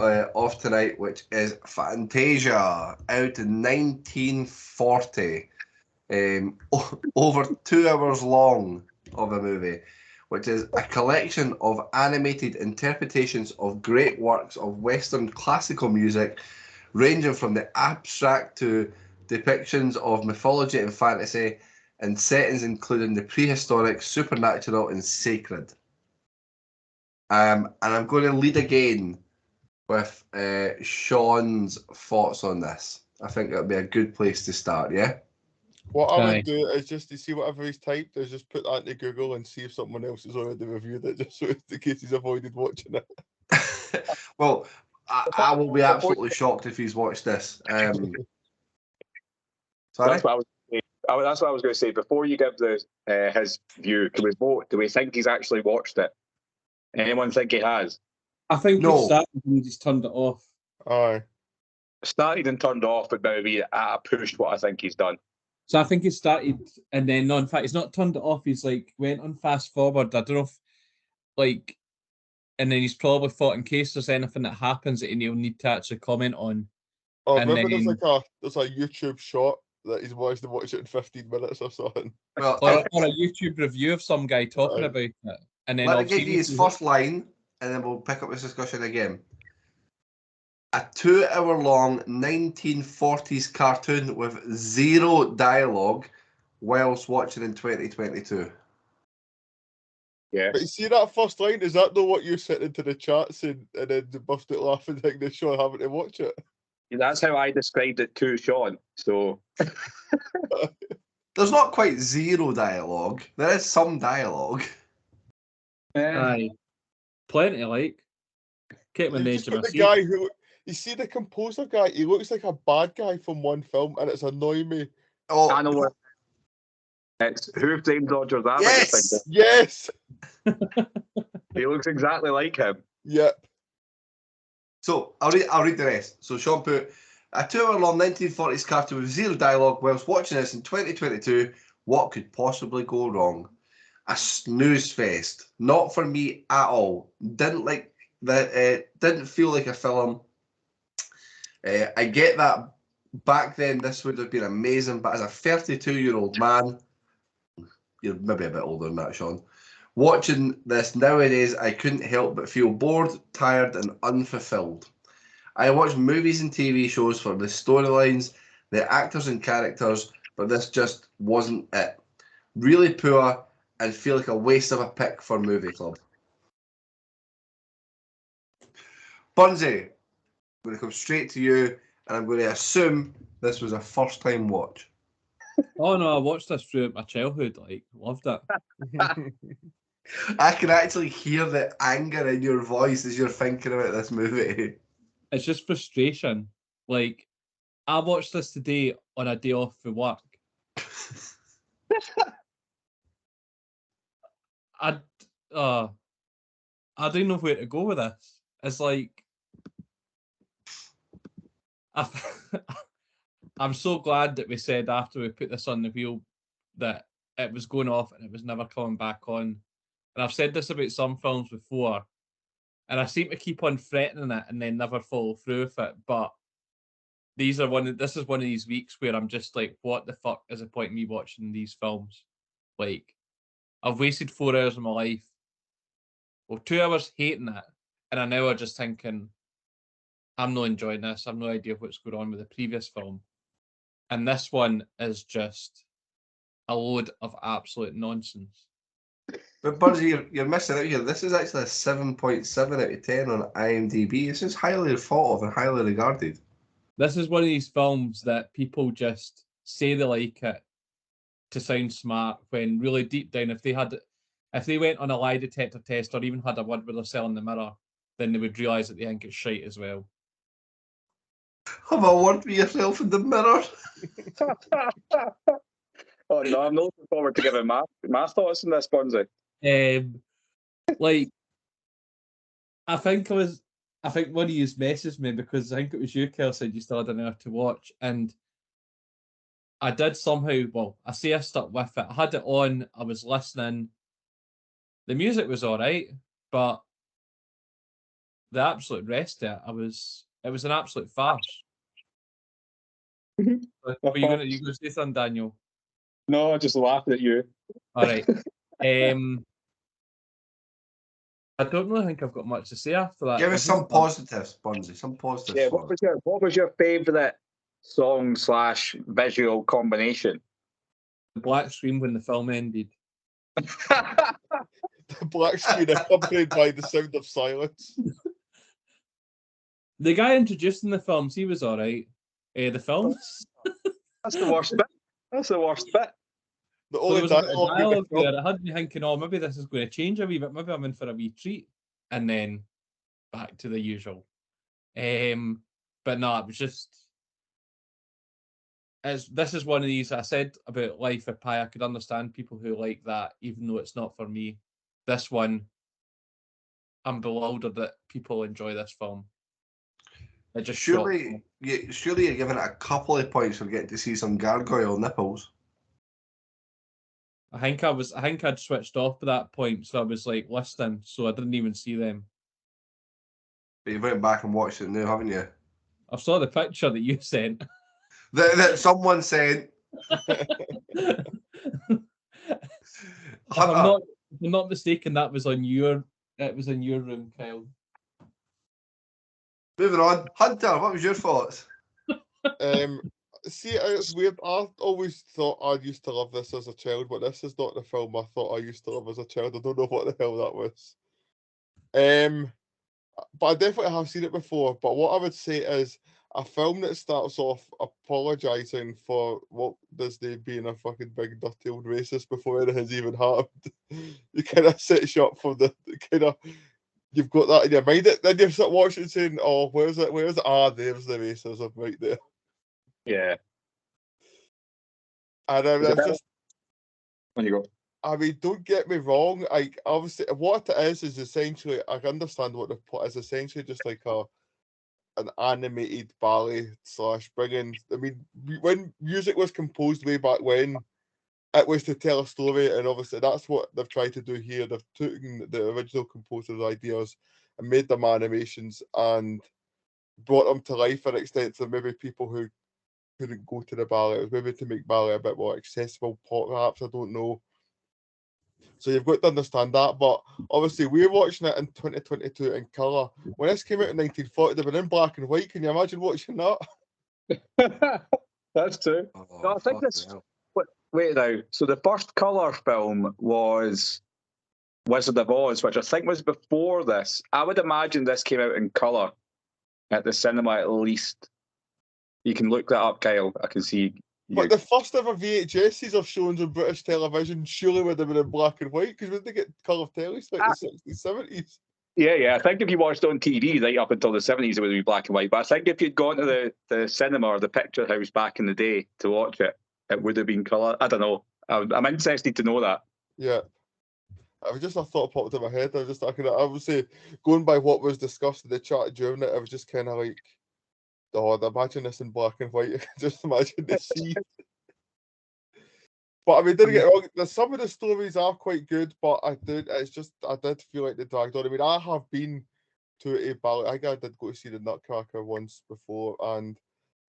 of tonight, which is Fantasia, out in 1940. Over 2 hours long of a movie, which is a collection of animated interpretations of great works of Western classical music, ranging from the abstract to depictions of mythology and fantasy, and settings including the prehistoric, supernatural, and sacred. And I'm going to lead again with Sean's thoughts on this. I think it'll be a good place to start, yeah? What I would do is just to see whatever he's typed, is just put that into Google and see if someone else has already reviewed it, just so in case he's avoided watching it. Well, I will be absolutely shocked if he's watched this. Sorry? That's what I was. That's what I was going to say. Before you give his view, can we vote? Do we think he's actually watched it? Anyone think he has? I think No. he started and he's turned it off. Aye. Started and turned off, but maybe pushed what I think he's done. So I think he started and then, no, in fact, he's not turned it off. He's like went on fast forward. I don't know if, like, and then he's probably thought in case there's anything that happens that he'll need to actually comment on. Oh, and remember then, there's a YouTube shot that he's watched to watch it in 15 minutes or something. Well, or a YouTube review of some guy talking about it. And then let me give you his first line, and then we'll pick up this discussion again. A 2 hour long 1940s cartoon with zero dialogue whilst watching in 2022. Yeah. But you see that first line, is that not what you're sitting into the chat saying and then the burst out laughing like the show having to watch it? That's how I described it to Sean. So there's not quite zero dialogue. There is some dialogue. Aye. Plenty, like. Keep on the edge of my the seat. guy who, you see the composer guy, he looks like a bad guy from one film and it's annoying me. Oh, I know what. It's Who Framed Roger Rabbit. Yes! Yes! He looks exactly like him. Yep. So I'll read the rest. So Sean put a 2 hour long 1940s cartoon with zero dialogue whilst watching this in 2022. What could possibly go wrong? A snooze fest. Not for me at all. Didn't like that. Didn't feel like a film. I get that back then this would have been amazing, but as a 32-year-old man, you're maybe a bit older than that, Sean. Watching this nowadays, I couldn't help but feel bored, tired, and unfulfilled. I watch movies and TV shows for the storylines, the actors and characters, but this just wasn't it. Really poor and feel like a waste of a pick for Movie Club. Bunzy, I'm going to come straight to you, and I'm going to assume this was a first-time watch. Oh no, I watched this throughout my childhood. Like, loved it. I can actually hear the anger in your voice as you're thinking about this movie. It's just frustration. Like, I watched this today on a day off for work. I don't know where to go with this. It's like I'm so glad that we said after we put this on the wheel that it was going off and it was never coming back on. And I've said this about some films before, and I seem to keep on threatening it and then never follow through with it. But this is one of these weeks where I'm just like, what the fuck is the point in me watching these films? Like, I've wasted 4 hours of my life. Well, 2 hours hating it, and an hour just thinking, I'm not enjoying this. I've no idea what's going on with the previous film. And this one is just a load of absolute nonsense. But Bugsy, you're missing out here. This is actually a 7.7 out of 10 on IMDb. This is highly thought of and highly regarded. This is one of these films that people just say they like it to sound smart, when really deep down, if they went on a lie detector test or even had a word with themselves in the mirror, then they would realise that they think it's shite as well. Have a word with yourself in the mirror. Oh no, I'm not looking forward to giving my thoughts on this, Bonzi. Like, I think one of you messaged me because I think it was you, Kel, said you still had an hour to watch, and I did somehow. Well, I say I stuck with it. I had it on. I was listening. The music was all right, but the absolute rest of it, it was an absolute farce. Were you going to say something, Daniel? No, I just laughed at you. All right. I don't really think I've got much to say after that. Give us some positives, Bonzi. Some positives. Yeah, what was your favourite song / visual combination? The black screen when the film ended. The black screen accompanied by the sound of silence. The guy introducing the films, he was all right. The films? That's the worst bit. That's the worst bit. The only dialogue there, it had me thinking, oh, maybe this is going to change a wee bit. Maybe I'm in for a wee treat. And then back to the usual. But no, it was just... This is one of these, I said about Life of Pi, I could understand people who like that, even though it's not for me. This one, I'm bewildered that people enjoy this film. It just surely you're giving it a couple of points for getting to see some gargoyle nipples. I think I'd switched off by that point, so I was like listening, so I didn't even see them. But you went back and watched it now, haven't you? I saw the picture that you sent. That someone sent. If I'm not mistaken, that was on your room, Kyle. Moving on, Hunter, what was your thoughts? See, it's weird. I always thought I used to love this as a child, but this is not the film I thought I used to love as a child. I don't know what the hell that was. But I definitely have seen it before. But what I would say is a film that starts off apologising for Walt Disney being a fucking big dirty old racist before anything's even happened. You kind of sets you up for the kind of... You've got that in your mind. Then you start watching saying, oh, where's it? Ah, there's the racism right there. Yeah. And that's just... When you go. I mean, don't get me wrong. Like, obviously, what it is essentially, I understand what the plot is. Essentially, just like an animated ballet / bringing. I mean, when music was composed way back when, it was to tell a story, and obviously that's what they've tried to do here. They've taken the original composer's ideas and made them animations and brought them to life to an extent to maybe people who couldn't go to the ballet. It was maybe to make ballet a bit more accessible, perhaps, I don't know. So you've got to understand that. But obviously, we're watching it in 2022 in colour. When this came out in 1940, they were in black and white. Can you imagine watching that? That's true. No, I think this... Wait now. So the first colour film was Wizard of Oz, which I think was before this. I would imagine this came out in colour at the cinema at least. You can look that up, Kyle. I can see. But the first ever VHSs of shows on British television surely would have been in black and white, because when they get colour tellies like the 60s, 70s. Yeah. I think if you watched it on TV right up until the 70s, it would be black and white. But I think if you'd gone to the cinema or the picture house back in the day to watch it, it would have been colour. I don't know. I'm interested to know that. Yeah. I was just a thought popped in my head. I was just talking. I would say, going by what was discussed in the chat during it, I was just kind of like, Oh, imagine this in black and white. Just imagine the sea. But I mean, didn't get me wrong. Some of the stories are quite good, but I did feel like they dragged on. I mean, I have been to a ballet. I did go to see the Nutcracker once before, and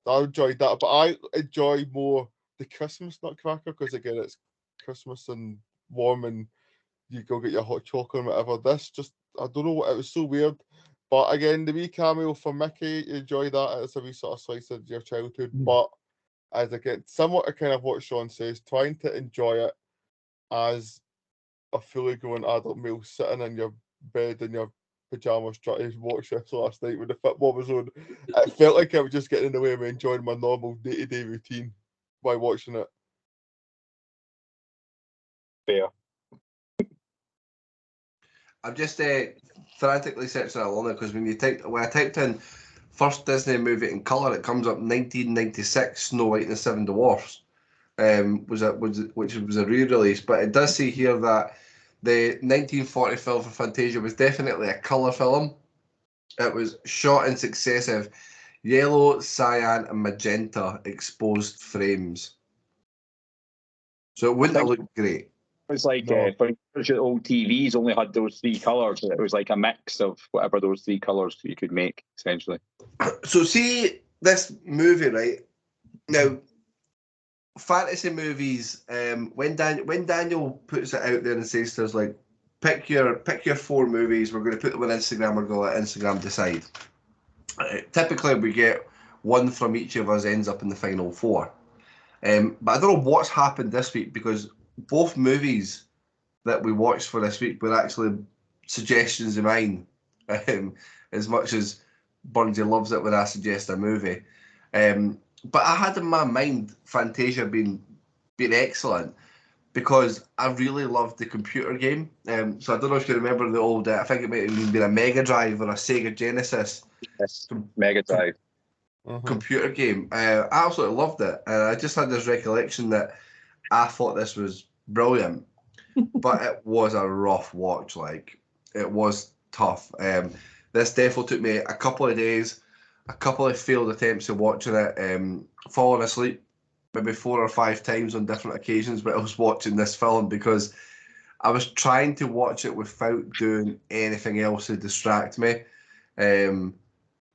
I enjoyed that. But I enjoy more the Christmas Nutcracker because again, it's Christmas and warm, and you go get your hot chocolate and whatever. This just, I don't know, it was so weird. But again, the wee cameo for Mickey, you enjoy that. It's a wee sort of slice of your childhood. But as again, somewhat to kind of what Sean says, trying to enjoy it as a fully grown adult male sitting in your bed in your pajamas trying to watch this last night when the football was on. It felt like I was just getting in the way of me enjoying my normal day-to-day routine by watching it. Fair. I'm just frantically searching along there because when I typed in first Disney movie in colour, it comes up 1996 Snow White and the Seven Dwarfs, which was a re-release. But it does say here that the 1940 film for Fantasia was definitely a colour film. It was shot in successive yellow, cyan, and magenta exposed frames. So it wouldn't have looked great. It was like old TVs only had those three colours. It was like a mix of whatever those three colours you could make, essentially. So see this movie, right? Now, fantasy movies, when Daniel puts it out there and says to us, like, pick your 4 movies, we're going to put them on Instagram, we're going to let Instagram decide. Typically, we get one from each of us ends up in the final 4. But I don't know what's happened this week because both movies that we watched for this week were actually suggestions of mine. As much as Burnsy loves it when I suggest a movie. But I had in my mind Fantasia being excellent because I really loved the computer game. So I don't know if you remember the old, I think it might have even been a Mega Drive or a Sega Genesis. Yes, Mega Drive. Computer game. I absolutely loved it. And I just had this recollection that I thought this was brilliant. But it was a rough watch. Like, it was tough. This definitely took me a couple of days, a couple of failed attempts at watching it, falling asleep maybe 4 or 5 times on different occasions, but I was watching this film because I was trying to watch it without doing anything else to distract me.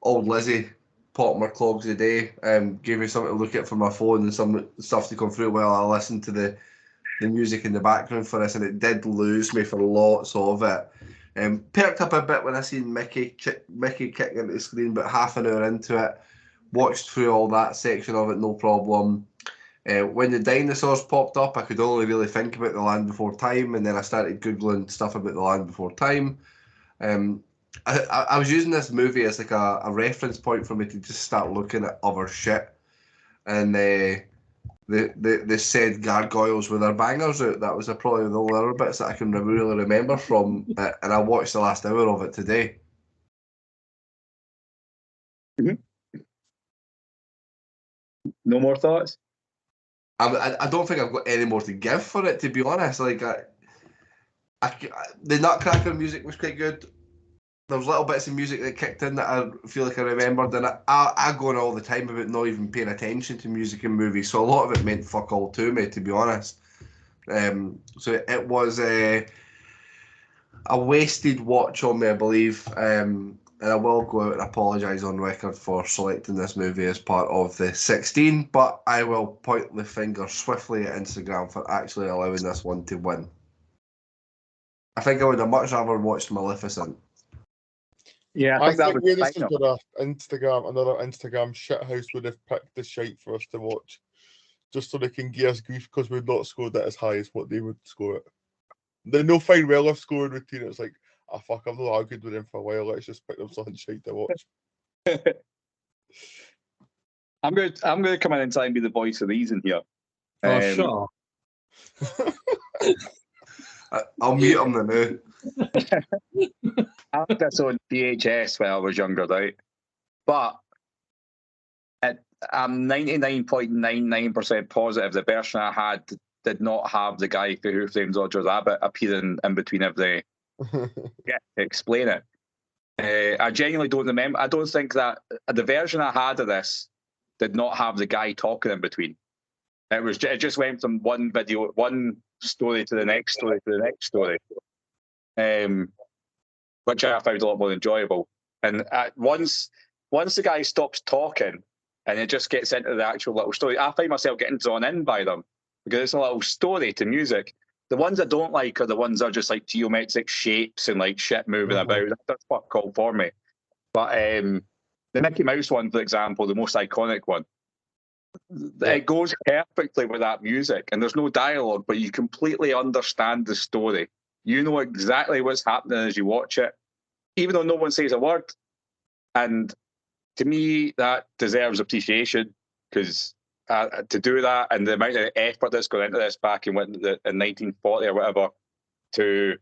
Old Lizzie popped my clogs a day, gave me something to look at for my phone and some stuff to come through while I listened to the music in the background for this, and it did lose me for lots of it. Perked up a bit when I seen Mickey kicking into the screen, but half an hour into it, watched through all that section of it, no problem. When the dinosaurs popped up, I could only really think about The Land Before Time, and then I started Googling stuff about The Land Before Time. I was using this movie as like a reference point for me to just start looking at other shit. And the said gargoyles with their bangers out, that was probably the only other bits that I can really remember from it, and I watched the last hour of it today. No more thoughts? I don't think I've got any more to give for it, to be honest. Like, the Nutcracker music was quite good. There was little bits of music that kicked in that I feel like I remembered, and I go on all the time about not even paying attention to music in movies, so a lot of it meant fuck all to me, to be honest. So it was a wasted watch on me, I believe, and I will go out and apologise on record for selecting this movie as part of the 16, but I will point the finger swiftly at Instagram for actually allowing this one to win. I think I would have much rather watched Maleficent. Yeah, I think this is another Instagram shithouse would have picked the shite for us to watch, just so they can give us grief because we've not scored it as high as what they would score it. They know fine well I've scored routine. It's like, fuck, I've not argued with them for a while. Let's just pick them something shite to watch. I'm going to come in and try and be the voice of reason here. Shut up. I'll mute him now. I had this on VHS when I was younger, right? But I'm 99.99% positive the version I had did not have the guy who framed Roger Rabbit appearing in between every to explain it. I genuinely don't remember. I don't think that the version I had of this did not have the guy talking in between. It just went from one story to the next story to the next story, which I found a lot more enjoyable. And once the guy stops talking and it just gets into the actual little story, I find myself getting drawn in by them because it's a little story to music. The ones I don't like are the ones that are just like geometric shapes and like shit moving about. That's fuck all for me. But the Mickey Mouse one, for example, the most iconic one, it goes perfectly with that music, and there's no dialogue, but you completely understand the story. You know exactly what's happening as you watch it, even though no one says a word. And to me, that deserves appreciation, because to do that and the amount of effort that's gone into this back in 1940 or whatever, to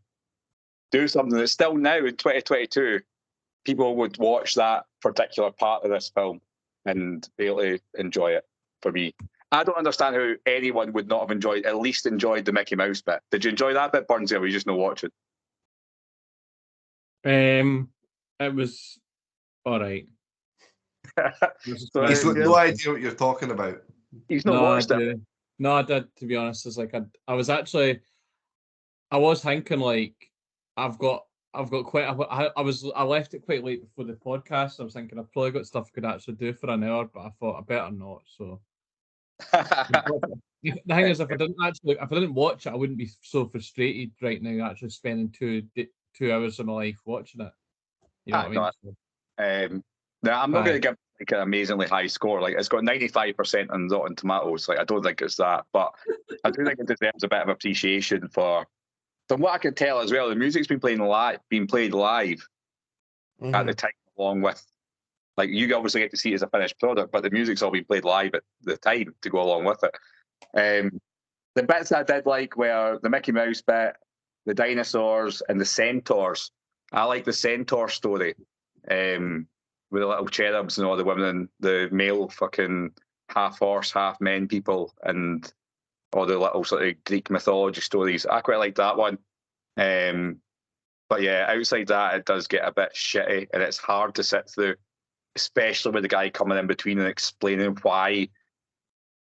do something that's still now in 2022, people would watch that particular part of this film and be able to enjoy it. For me, I don't understand how anyone would not have at least enjoyed the Mickey Mouse bit. Did you enjoy that bit, Burnsy, or were you just not watching? It was all right. He's got no idea what you're talking about. He's not watched it. No, I did. To be honest, it's like I was thinking like I've got quite. I left it quite late before the podcast. I was thinking I've probably got stuff I could actually do for an hour, but I thought I better not. So the thing is, if I didn't watch it, I wouldn't be so frustrated right now. Actually, spending 2 hours of my life watching it. You know what I mean? Now, I'm not going to give like an amazingly high score. Like, it's got 95% on Rotten Tomatoes. Like, I don't think it's that, but I do think it deserves a bit of appreciation for. From what I can tell as well, the music's been played live at the time, along with, like, you obviously get to see it as a finished product, but the music's all been played live at the time to go along with it. The bits that I did like were the Mickey Mouse bit, the dinosaurs, and the centaurs. I like the centaur story, with the little cherubs and all the women, the male fucking half horse, half men people, and all the little sort of Greek mythology stories. I quite like that one. But yeah, outside that, it does get a bit shitty, and it's hard to sit through, especially with the guy coming in between and explaining why.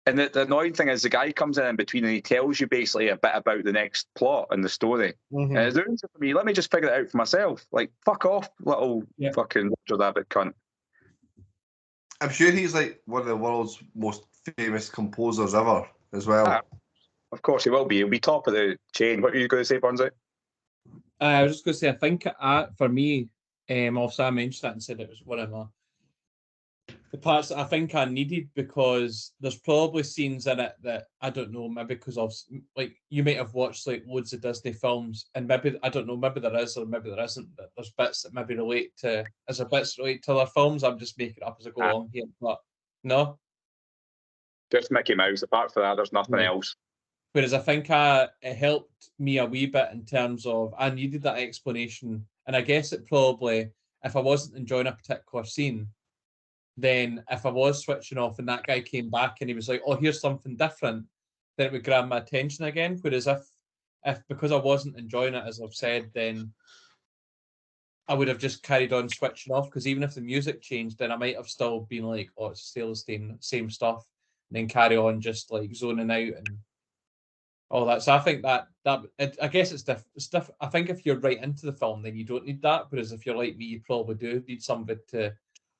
And the annoying thing is the guy comes in between and he tells you basically a bit about the next plot and the story. And it's doing it for me. Let me just figure it out for myself. Like, fuck off, little fucking Roger Rabbit cunt. I'm sure he's like one of the world's most famous composers ever as well. Of course he will be. He'll be top of the chain. What were you going to say, Burnsy? I was just going to say, I think for me, also I mentioned that and said it was one of the parts that I think I needed, because there's probably scenes in it that I don't know, maybe because of, like, you might have watched like loads of Disney films, and maybe, I don't know, maybe there is or maybe there isn't, but there's bits that maybe relate to other films. I'm just making it up as I go along here, but no. Just Mickey Mouse. Apart from that, there's nothing else. Whereas I think it helped me a wee bit in terms of I needed that explanation, and I guess it probably, if I wasn't enjoying a particular scene, then if I was switching off and that guy came back and he was like, oh, here's something different, then it would grab my attention again. Whereas if because I wasn't enjoying it, as I've said, then I would have just carried on switching off, because even if the music changed, then I might have still been like, oh, it's still the same stuff, and then carry on just like zoning out and all that. So I think I guess it's different. I think if you're right into the film, then you don't need that. Whereas if you're like me, you probably do need somebody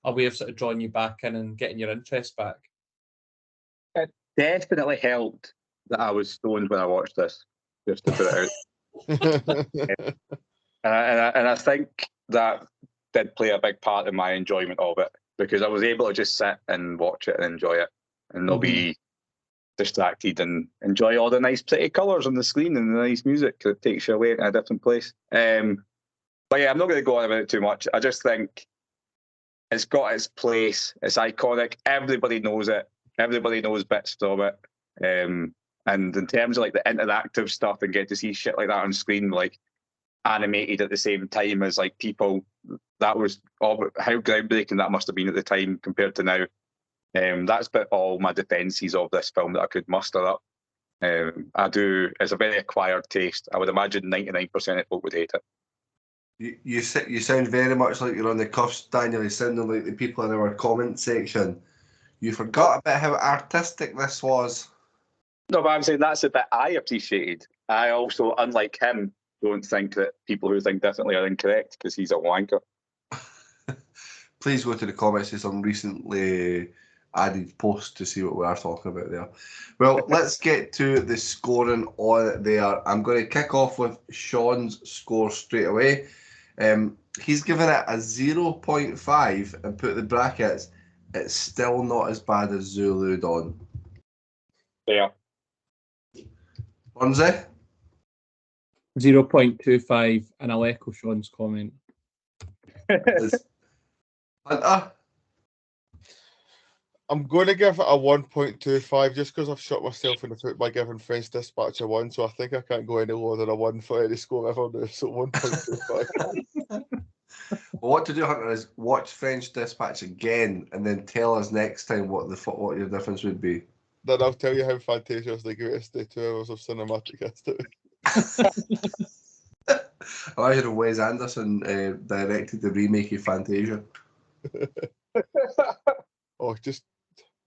a way of sort of drawing you back in and getting your interest back. It definitely helped that I was stoned when I watched this, just to put it out. and I think that did play a big part in my enjoyment of it, because I was able to just sit and watch it and enjoy it and not be distracted and enjoy all the nice pretty colours on the screen and the nice music that takes you away in a different place. But yeah, I'm not going to go on about it too much. I just think it's got its place. It's iconic. Everybody knows it. Everybody knows bits from it. And in terms of like the interactive stuff and get to see shit like that on screen, like animated at the same time as like people, that was all how groundbreaking that must have been at the time compared to now. That's about all my defences of this film that I could muster up. It's a very acquired taste. I would imagine 99% of folk would hate it. You sound very much like you're on the cuffs, Daniel. You sounded like the people in our comment section. You forgot about how artistic this was. No, but I'm saying that's the bit I appreciated. I also, unlike him, don't think that people who think differently are incorrect because he's a wanker. Please go to the comments to some recently added posts to see what we are talking about there. Well, let's get to the scoring on there. I'm going to kick off with Sean's score straight away. He's given it a 0.5 and put the brackets. It's still not as bad as Zulu Dawn. Yeah. Bonzi? 0.25, and I'll echo Sean's comment. Hunter? I'm going to give it a 1.25 just because I've shot myself in the foot by giving French Dispatch a 1, so I think I can't go any lower than a 1 for any score ever now, so 1.25. Well, what to do, Hunter, is watch French Dispatch again and then tell us next time what your difference would be. Then I'll tell you how Fantasia is the greatest 2 hours of cinematic history. Imagine if Wes Anderson directed the remake of Fantasia.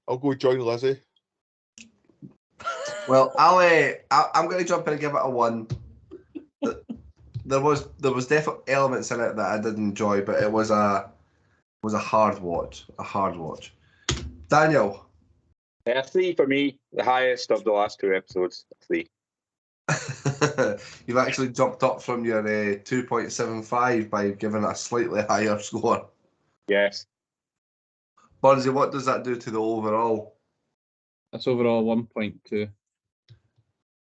I'll go join Lizzie. Well, I'm going to jump in and give it a 1. There was definitely elements in it that I did enjoy, but it was a hard watch. A hard watch. Daniel. 3 for me, the highest of the last 2 episodes. 3. You've actually jumped up from your 2.75 by giving it a slightly higher score. Yes. Bonzi, what does that do to the overall? That's overall 1.2.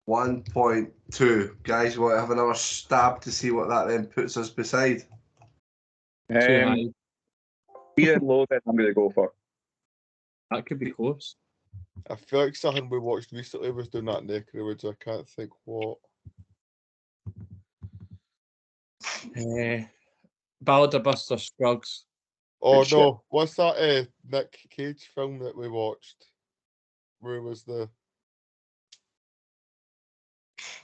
1.2. Guys, you want to have another stab to see what that then puts us beside? Too high. Fear and Loathing, I'm going to go for. That could be close. I feel like something we watched recently was doing that neck of the woods. I can't think what. Ballad of Buster Scruggs. Oh no! What's that Nick Cage film that we watched? Where was the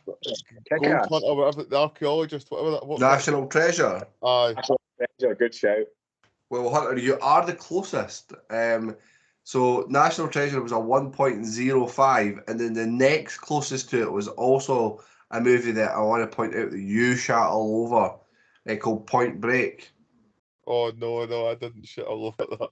Gold Hunter, whatever, the archaeologist, whatever that? What National Treasure. Aye. National Treasure, good shout. Well, Hunter, you are the closest. So National Treasure was a 1.05, and then the next closest to it was also a movie that I want to point out that you shot all over, called Point Break. Oh no, I didn't shit all over that.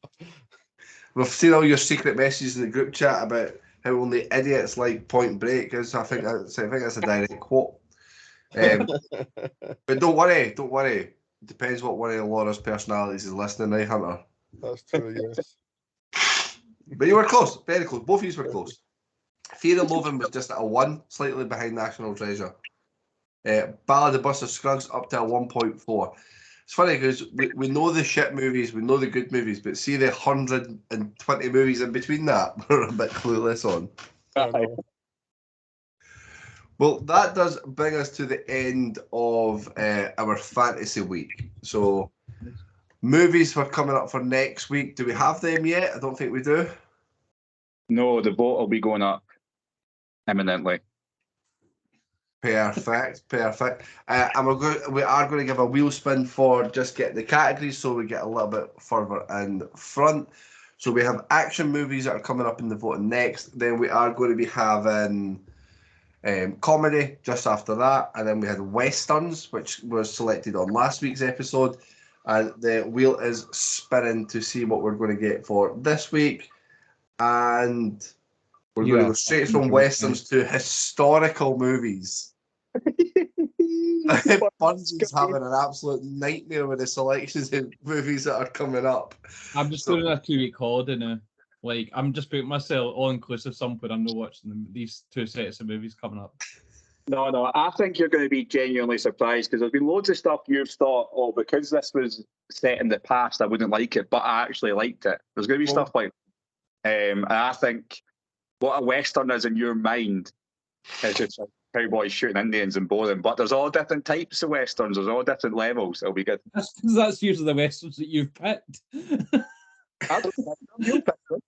We've seen all your secret messages in the group chat about how only idiots like Point Break. I think that's a direct quote. But don't worry. It depends what one of Laura's personalities is listening, right, Hunter? That's true, yes. But you were close, very close. Both of you were close. Fear and Loathing was just at a 1, slightly behind National Treasure. Ballad of Buster Scruggs up to a 1.4. It's funny because we know the shit movies, we know the good movies, but see the 120 movies in between that, we're a bit clueless on. Well, that does bring us to the end of our fantasy week. So, movies were coming up for next week. Do we have them yet? I don't think we do. No, the vote will be going up imminently. Perfect. And we are going to give a wheel spin for just getting the categories so we get a little bit further in front. So we have action movies that are coming up in the voting next. Then we are going to be having comedy just after that. And then we had westerns, which was selected on last week's episode. And the wheel is spinning to see what we're going to get for this week. And we're going to go straight from westerns to historical movies. Bunzy's having an absolute nightmare with the selections of movies that are coming up. I'm just doing a 2-week holiday now. Like, I'm just putting myself all-inclusive somewhere. I'm not watching these 2 sets of movies coming up. No, I think you're going to be genuinely surprised because there's been loads of stuff you've thought, oh, because this was set in the past, I wouldn't like it, but I actually liked it. There's going to be stuff like and I think what a Western is in your mind is just like cowboys shooting Indians and boring, but there's all different types of Westerns, there's all different levels. It'll be good. That's usually the Westerns that you've picked. I don't know, you picked them.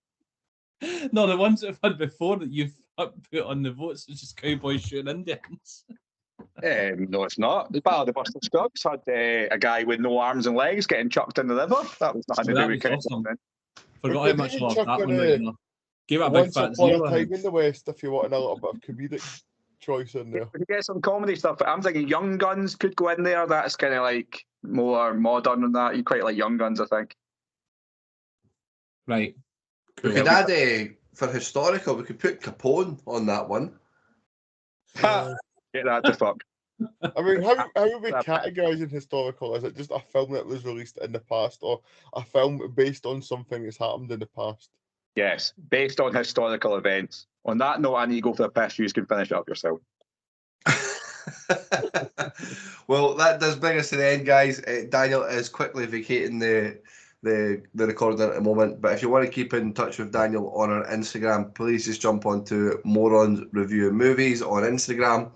No, the ones that I've had before that you've put on the votes is just cowboys shooting Indians. No, it's not. The Battle of the Buster Scruggs had a guy with no arms and legs getting chucked in the river. That was not a That movie. was awesome. Forgot how Didn't much you I loved chuck that in one. a- Right enough. Gave it a big Once fat Upon a zero. I Time think. in the West, if you want a little bit of comedic choice in there. We could get some comedy stuff. I'm thinking Young Guns could go in there. That's kind of like more modern than that. You quite like Young Guns, I think. Right. We could add for historical. We could put Capone on that one. Get that to fuck. I mean, how would we categorise in historical? Is it just a film that was released in the past, or a film based on something that's happened in the past? Yes, based on historical events. On that note, I need to go for the piss. You can finish it up yourself. Well, that does bring us to the end, guys. Daniel is quickly vacating the recording at the moment, but if you want to keep in touch with Daniel on our Instagram, please just jump onto Morons Review Movies on Instagram.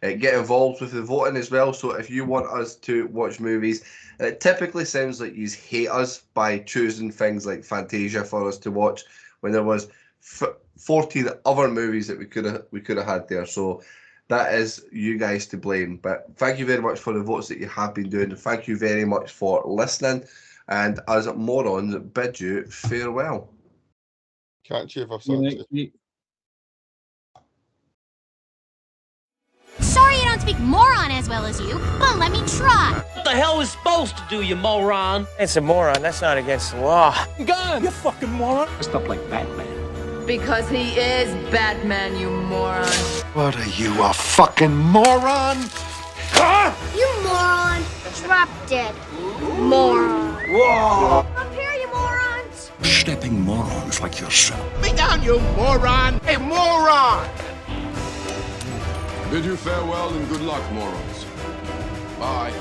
Get involved with the voting as well. So if you want us to watch movies, it typically sounds like you hate us by choosing things like Fantasia for us to watch when there was 14 other movies that we could have had there. So that is you guys to blame. But thank you very much for the votes that you have been doing. Thank you very much for listening. And as Morons, bid you farewell. Can't you ever Sorry I don't speak moron as well as you, but let me try. What the hell is supposed to do, you moron? It's a moron. That's not against the law. Gun! You fucking moron! Stuff like Batman. Because he is Batman, you moron. What are you, a fucking moron? You moron. Drop dead. Moron. Whoa! Up here, you morons. Stepping morons like yourself. Me down, you moron! Hey, moron! Bid you farewell and good luck, morons. Bye.